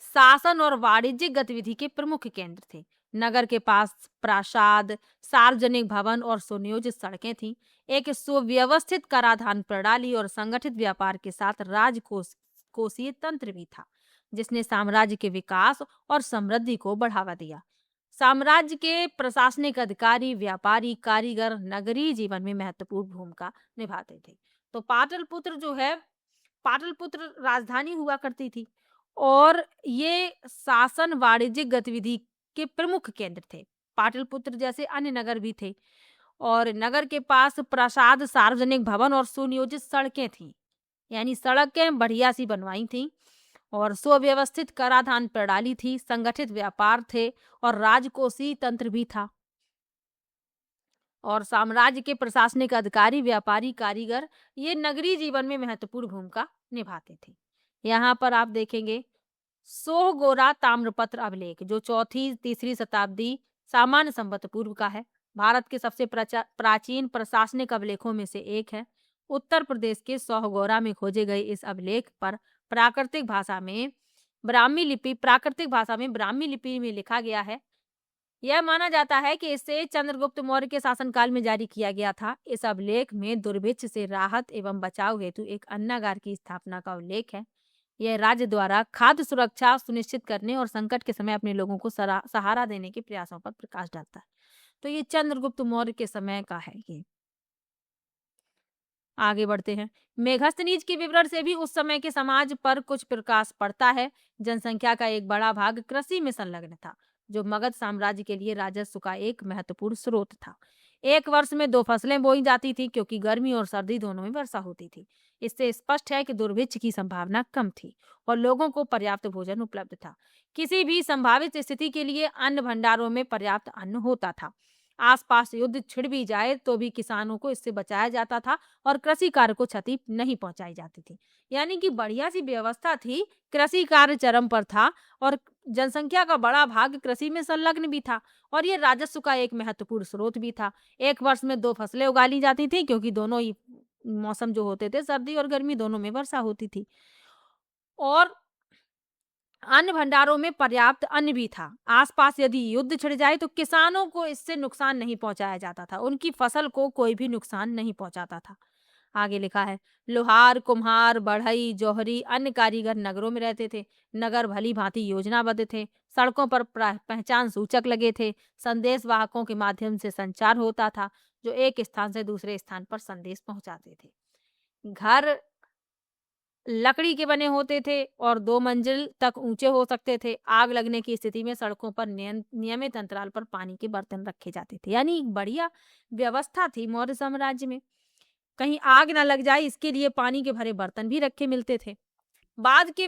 शासन और वाणिज्यिक गतिविधि के प्रमुख केंद्र थे। नगर के पास प्रासाद, सार्वजनिक भवन और सुनियोजित सड़कें थीं। एक सुव्यवस्थित कराधान प्रणाली और संगठित व्यापार के साथ राजकोषीय तंत्र भी था, जिसने साम्राज्य के विकास और समृद्धि को बढ़ावा दिया। साम्राज्य के प्रशासनिक अधिकारी, व्यापारी, कारीगर नगरीय जीवन में महत्वपूर्ण भूमिका निभाते थे। तो पाटलिपुत्र राजधानी हुआ करती थी और ये शासन वाणिज्यिक गतिविधि के प्रमुख केंद्र थे। पाटलिपुत्र जैसे अन्य नगर भी थे और नगर के पास प्रासाद, सार्वजनिक भवन और सुनियोजित सड़कें थीं। यानी सड़कें बढ़िया सी बनवाई थीं और सुव्यवस्थित कराधान प्रणाली थी, संगठित व्यापार थे और राजकोषीय तंत्र भी था। और साम्राज्य के प्रशासनिक अधिकारी, व्यापारी, कारीगर ये नगरीय जीवन में महत्वपूर्ण भूमिका निभाते थे। यहाँ पर आप देखेंगे सोहगोरा ताम्रपत्र अभिलेख जो चौथी तीसरी शताब्दी सामान्य संवत पूर्व का है। भारत के सबसे प्राचीन प्रशासनिक अभिलेखों में से एक है। उत्तर प्रदेश के सोहगोरा में खोजे गए इस अभिलेख पर प्राकृतिक भाषा में ब्राह्मी लिपि में लिखा गया है। यह माना जाता है कि इसे चंद्रगुप्त मौर्य के शासनकाल में जारी किया गया था। इस अभिलेख में दुर्भिक्ष से राहत एवं बचाव हेतु एक अन्नागार की स्थापना का उल्लेख है। यह राज्य द्वारा खाद्य सुरक्षा सुनिश्चित करने और संकट के समय अपने लोगों को सहारा देने के प्रयासों पर प्रकाश डालता है। तो ये चंद्रगुप्त मौर्य के समय का है। ये आगे बढ़ते हैं। मेघस्तनीज के विवरण से भी उस समय के समाज पर कुछ प्रकाश पड़ता है। जनसंख्या का एक बड़ा भाग कृषि में संलग्न था, जो मगध साम्राज्य के लिए राजस्व का एक महत्वपूर्ण स्रोत था। एक वर्ष में 2 फसलें बोई जाती थी, क्योंकि गर्मी और सर्दी दोनों में वर्षा होती थी। इससे स्पष्ट है कि दुर्भिक्ष की संभावना कम थी और लोगों को पर्याप्त भोजन उपलब्ध था। किसी भी संभावित स्थिति के लिए अन्न भंडारों में पर्याप्त अन्न होता था। आसपास युद्ध छिड़ भी जाए तो भी किसानों को इससे बचाया जाता था और कृषि कार्य को क्षति नहीं पहुंचाई जाती थी। यानी कि बढ़िया सी व्यवस्था थी, कृषि कार्य चरम पर था और जनसंख्या का बड़ा भाग कृषि में संलग्न भी था और ये राजस्व का एक महत्वपूर्ण स्रोत भी था। एक वर्ष में 2 फसलें उगा ली जाती थी, क्योंकि दोनों ही मौसम जो होते थे, सर्दी और गर्मी दोनों में वर्षा होती थी। और अन्न भंडारों में पर्याप्त अन्न भी था। आसपास यदि युद्ध छिड़ जाए तो किसानों को इससे नुकसान नहीं पहुंचाया जाता था, उनकी फसल को कोई भी नुकसान नहीं पहुंचाता था। आगे लिखा है, लोहार, कुम्हार, बढ़ई, जौहरी, अन्य कारीगर नगरों में रहते थे। नगर भली भांति योजनाबद्ध थे। सड़कों पर पहचान सूचक लगे थे। संदेश वाहकों के माध्यम से संचार होता था, जो एक स्थान से दूसरे स्थान पर संदेश पहुंचाते थे। घर लकड़ी के बने होते थे और 2 मंजिल तक ऊंचे हो सकते थे। आग लगने की स्थिति में सड़कों पर नियमित अंतराल पर पानी के बर्तन रखे जाते थे। यानी एक बढ़िया व्यवस्था थी मौर्य साम्राज्य में। कहीं आग ना लग जाए, इसके लिए पानी के भरे बर्तन भी रखे मिलते थे। बाद के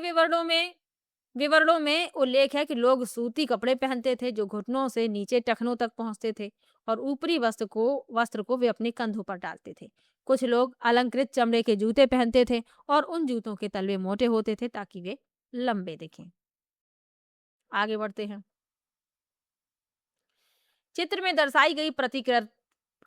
विवरणों में उल्लेख है कि लोग सूती कपड़े पहनते थे, जो घुटनों से नीचे टखनों तक पहुंचते थे और ऊपरी वस्त्र को वे अपने कंधों पर डालते थे। कुछ लोग अलंकृत चमड़े के जूते पहनते थे और उन जूतों के तलवे मोटे होते थे ताकि वे लंबे दिखें। आगे बढ़ते हैं। चित्र में दर्शाई गई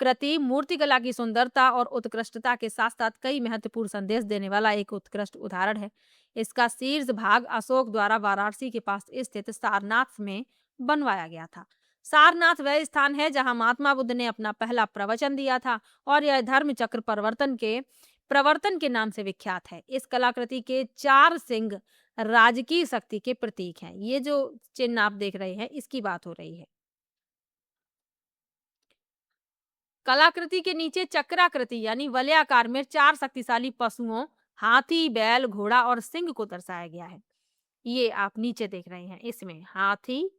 कृति मूर्तिकला की सुंदरता और उत्कृष्टता के साथ साथ कई महत्वपूर्ण संदेश देने वाला एक उत्कृष्ट उदाहरण है। इसका शीर्ष भाग अशोक द्वारा वाराणसी के पास स्थित सारनाथ में बनवाया गया था। सारनाथ वह स्थान है जहां महात्मा बुद्ध ने अपना पहला प्रवचन दिया था और यह धर्म चक्र प्रवर्तन के नाम से विख्यात है। इस कलाकृति के 4 सिंह राजकीय शक्ति के प्रतीक हैं। ये जो चिन्ह आप देख रहे हैं, इसकी बात हो रही है। कलाकृति के नीचे चक्राकृति यानी वलयाकार में 4 शक्तिशाली पशुओं हाथी, बैल, घोड़ा और सिंह को दर्शाया गया है। ये आप नीचे देख रहे हैं, इसमें हाथी,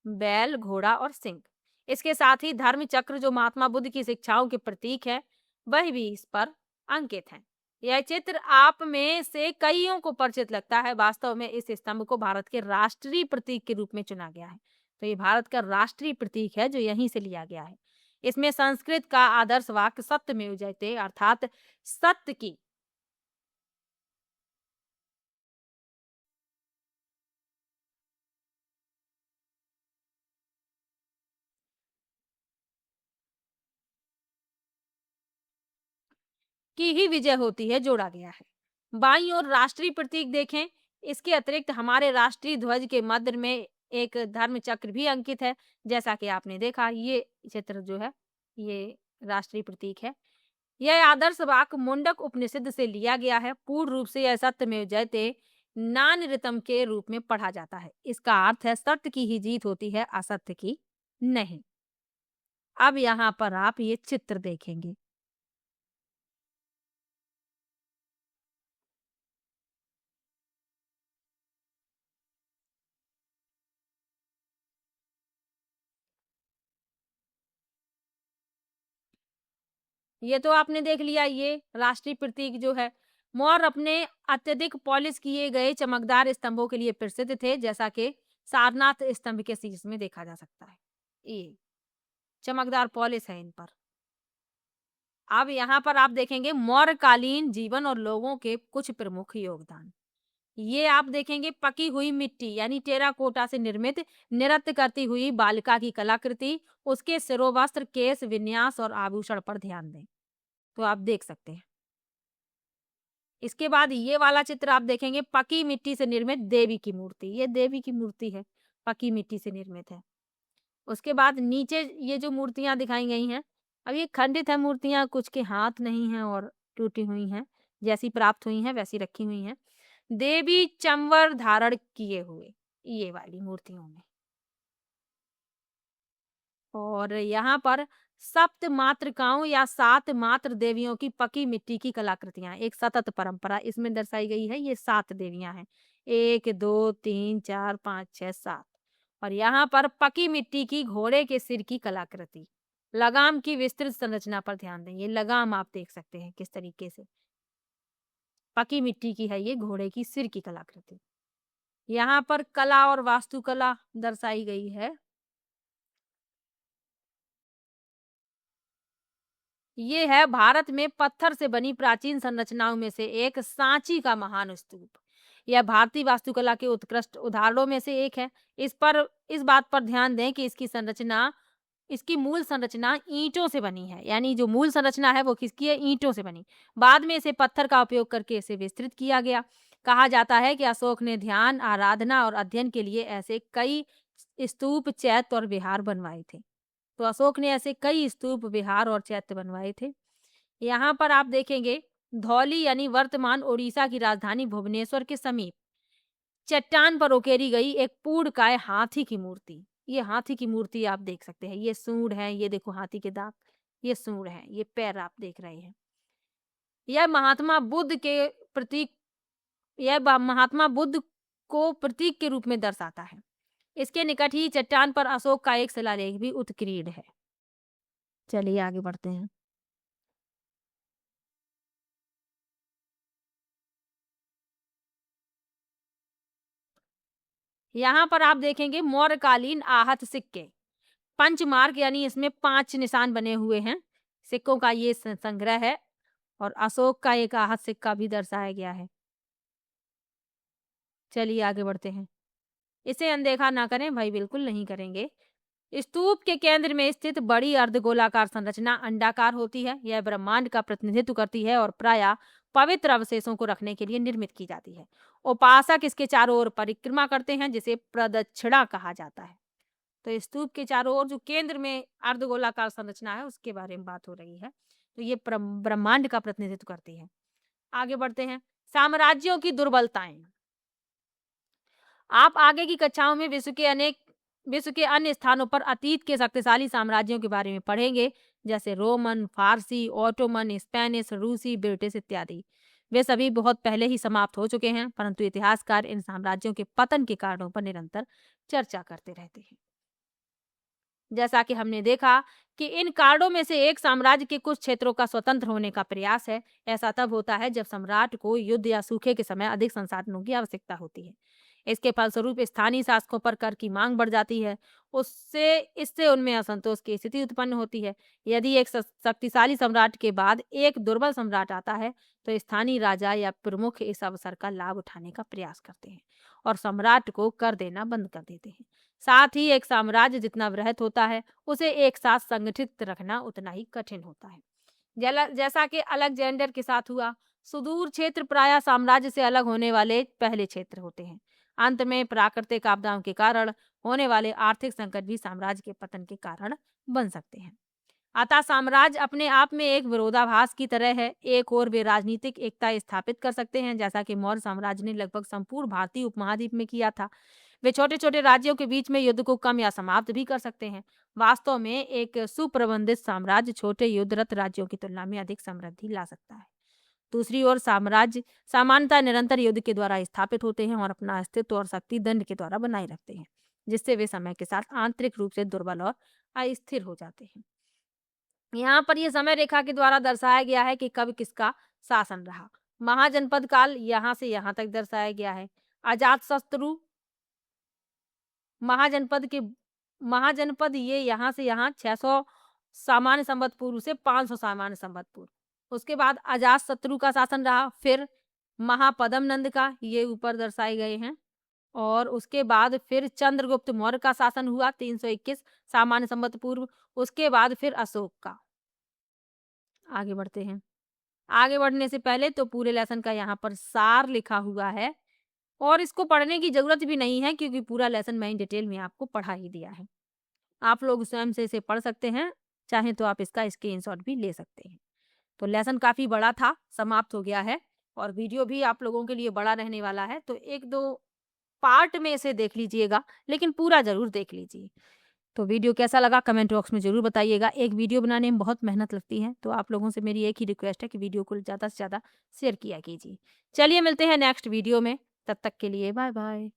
बैल, घोड़ा और सिंह। इसके साथ ही धर्म चक्र जो महात्मा बुद्ध की शिक्षाओं के प्रतीक है, वह भी इस पर अंकित है। यह चित्र आप में से कईयों को परिचित लगता है। वास्तव में इस स्तंभ को भारत के राष्ट्रीय प्रतीक के रूप में चुना गया है। तो ये भारत का राष्ट्रीय प्रतीक है, जो यहीं से लिया गया है। इसमें संस्कृत का आदर्श वाक्य सत्यमेव जयते अर्थात सत्य की ही विजय होती है जोड़ा गया है। बाईं ओर राष्ट्रीय प्रतीक देखें। इसके अतिरिक्त हमारे राष्ट्रीय ध्वज के मध्य में एक धर्म चक्र भी अंकित है। जैसा कि आपने देखा, ये चित्र जो है ये राष्ट्रीय प्रतीक है। यह आदर्श वाक्य मुंडक उपनिषद से लिया गया है। पूर्ण रूप से यह सत्यमेव जयते नानृतम के रूप में पढ़ा जाता है। इसका अर्थ है सत्य की ही जीत होती है, असत्य की नहीं। अब यहाँ पर आप ये चित्र देखेंगे। ये तो आपने देख लिया, ये राष्ट्रीय प्रतीक जो है। मौर्य अपने अत्यधिक पॉलिश किए गए चमकदार स्तंभों के लिए प्रसिद्ध थे, जैसा कि सारनाथ स्तंभ के शीर्ष में देखा जा सकता है। ये चमकदार पॉलिश है इन पर। अब यहाँ पर आप देखेंगे मौर्यकालीन जीवन और लोगों के कुछ प्रमुख योगदान। ये आप देखेंगे पकी हुई मिट्टी यानी टेराकोटा से निर्मित नृत्य करती हुई बालिका की कलाकृति, उसके शिरोवस्त्र, केश विन्यास और आभूषण पर ध्यान दें तो आप देख सकते हैं। इसके बाद ये वाला चित्र आप देखेंगे पकी मिट्टी से निर्मित देवी की मूर्ति, ये देवी की मूर्ति है, पकी मिट्टी से निर्मित है। उसके बाद नीचे ये जो मूर्तियां दिखाई गई हैं, अब ये खंडित है मूर्तियां, कुछ के हाथ नहीं हैं और टूटी हुई हैं, जैसी प्राप्त हुई हैं वैसी रखी हुई हैं। देवी चंवर धारण किए हुए ये वाली मूर्तियों में, और यहाँ पर सप्त मातृकाओं या सात मातृ देवियों की पकी मिट्टी की कलाकृतियां, एक सतत परंपरा इसमें दर्शाई गई है। ये 7 देवियां हैं, 1 2 3 4 5 6 7। और यहाँ पर पकी मिट्टी की घोड़े के सिर की कलाकृति, लगाम की विस्तृत संरचना पर ध्यान दें। ये लगाम आप देख सकते हैं किस तरीके से पकी मिट्टी की है, ये घोड़े की सिर की कलाकृति। यहाँ पर कला और वास्तुकला दर्शाई गई है। ये है भारत में पत्थर से बनी प्राचीन संरचनाओं में से एक सांची का महान स्तूप। यह भारतीय वास्तुकला के उत्कृष्ट उदाहरणों में से एक है। इस बात पर ध्यान दें कि इसकी मूल संरचना ईंटों से बनी है, यानी जो मूल संरचना है वो किसकी है, ईंटों से बनी। बाद में इसे पत्थर का उपयोग करके इसे विस्तृत किया गया। कहा जाता है कि अशोक ने ध्यान, आराधना और अध्ययन के लिए ऐसे कई स्तूप, चैत्य और विहार बनवाए थे। तो अशोक ने ऐसे कई स्तूप, विहार और चैत्य बनवाए थे। यहाँ पर आप देखेंगे धौली यानी वर्तमान उड़ीसा की राजधानी भुवनेश्वर के समीप चट्टान पर उकेरी गई एक पूर्णकाय हाथी की मूर्ति। ये हाथी की मूर्ति आप देख सकते हैं, ये सूंड है, ये देखो हाथी के दांत, ये सूंड है, ये पैर आप देख रहे हैं। यह महात्मा बुद्ध के प्रतीक महात्मा बुद्ध को प्रतीक के रूप में दर्शाता है। इसके निकट ही चट्टान पर अशोक का एक शिलालेख भी उत्कीर्ण है। चलिए आगे बढ़ते हैं। यहाँ पर आप देखेंगे मौर्यकालीन आहत सिक्के, पंचमार्क यानी इसमें 5 निशान बने हुए हैं। सिक्कों का ये संग्रह है और अशोक का एक आहत सिक्का भी दर्शाया गया है। चलिए आगे बढ़ते हैं। इसे अनदेखा ना करें भाई, बिल्कुल नहीं करेंगे। स्तूप के केंद्र में स्थित बड़ी अर्धगोलाकार संरचना अंडाकार होती है। यह ब्रह्मांड का प्रतिनिधित्व करती है और प्रायः पवित्र अवशेषों को रखने के लिए निर्मित की जाती है। उपासक इसके चारों ओर परिक्रमा करते हैं, जिसे प्रदक्षिणा कहा जाता है। तो स्तूप के चारों ओर जो केंद्र में अर्धगोलाकार संरचना है उसके बारे में बात हो रही है। तो ये ब्रह्मांड का प्रतिनिधित्व करती है। आगे बढ़ते हैं। साम्राज्यों की दुर्बलताएं। आप आगे की कक्षाओं में विश्व के अन्य स्थानों पर अतीत के शक्तिशाली साम्राज्यों के बारे में पढ़ेंगे, जैसे रोमन, फारसी, ऑटोमन, स्पेनिश, रूसी, ब्रिटिश इत्यादि। वे सभी बहुत पहले ही समाप्त हो चुके हैं, परंतु इतिहासकार इन साम्राज्यों के पतन के कारणों पर निरंतर चर्चा करते रहते हैं। जैसा कि हमने देखा कि इन कारणों में से एक साम्राज्य के कुछ क्षेत्रों का स्वतंत्र होने का प्रयास है। ऐसा तब होता है जब सम्राट को युद्ध या सूखे के समय अधिक संसाधनों की आवश्यकता होती है। इसके फलस्वरूप स्थानीय शासकों पर कर की मांग बढ़ जाती है। इससे उनमें असंतोष की स्थिति उत्पन्न होती है। यदि एक शक्तिशाली सम्राट के बाद एक दुर्बल सम्राट आता है तो स्थानीय राजा या प्रमुख इस अवसर का लाभ उठाने का प्रयास करते हैं और सम्राट को कर देना बंद कर देते हैं। साथ ही एक साम्राज्य जितना वृहत होता है उसे एक साथ संगठित रखना उतना ही कठिन होता है। जैसा कि अलेक्जेंडर के साथ हुआ, सुदूर क्षेत्र प्रायः साम्राज्य से अलग होने वाले पहले क्षेत्र होते हैं। अंत में प्राकृतिक आपदाओं के कारण होने वाले आर्थिक संकट भी साम्राज्य के पतन के कारण बन सकते हैं। अतः साम्राज्य अपने आप में एक विरोधाभास की तरह है। एक ओर वे राजनीतिक एकता स्थापित कर सकते हैं, जैसा कि मौर्य साम्राज्य ने लगभग संपूर्ण भारतीय उपमहाद्वीप में किया था। वे छोटे छोटे राज्यों के बीच में युद्ध को कम या समाप्त भी कर सकते हैं। वास्तव में एक सुप्रबंधित साम्राज्य छोटे युद्धरत राज्यों की तुलना में अधिक समृद्धि ला सकता है। दूसरी ओर साम्राज्य सामान्यतः निरंतर युद्ध के द्वारा स्थापित होते हैं और अपना अस्तित्व और शक्ति दंड के द्वारा बनाए रखते हैं, जिससे वे समय के साथ आंतरिक रूप से दुर्बल और अस्थिर हो जाते हैं। यहाँ पर यह समय रेखा के द्वारा दर्शाया गया है कि कब किसका शासन रहा। महाजनपद काल यहाँ से यहाँ तक दर्शाया गया है। अजातशत्रु महाजनपद ये यहाँ से यहाँ 600 सामान्य संवत पूर्व से 500 सामान्य संवत पूर्व। उसके बाद अजातशत्रु का शासन रहा। फिर महापद्म नंद का, ये ऊपर दर्शाए गए हैं। और उसके बाद फिर चंद्रगुप्त मौर्य का शासन हुआ 321 सामान्य संवत पूर्व। उसके बाद फिर अशोक का। आगे बढ़ते हैं। आगे बढ़ने से पहले तो पूरे लेसन का यहाँ पर सार लिखा हुआ है और इसको पढ़ने की जरूरत भी नहीं है क्योंकि पूरा लेसन मैं डिटेल में आपको पढ़ा ही दिया है। आप लोग स्वयं से इसे पढ़ सकते हैं, चाहे तो आप इसका स्क्रीनशॉट भी ले सकते हैं। तो लेसन काफ़ी बड़ा था, समाप्त हो गया है और वीडियो भी आप लोगों के लिए बड़ा रहने वाला है, तो 1-2 पार्ट में इसे देख लीजिएगा, लेकिन पूरा ज़रूर देख लीजिए। तो वीडियो कैसा लगा कमेंट बॉक्स में ज़रूर बताइएगा। एक वीडियो बनाने में बहुत मेहनत लगती है, तो आप लोगों से मेरी एक ही रिक्वेस्ट है कि वीडियो को ज़्यादा से ज़्यादा शेयर किया कीजिए। चलिए मिलते हैं नेक्स्ट वीडियो में, तब तक के लिए बाय बाय।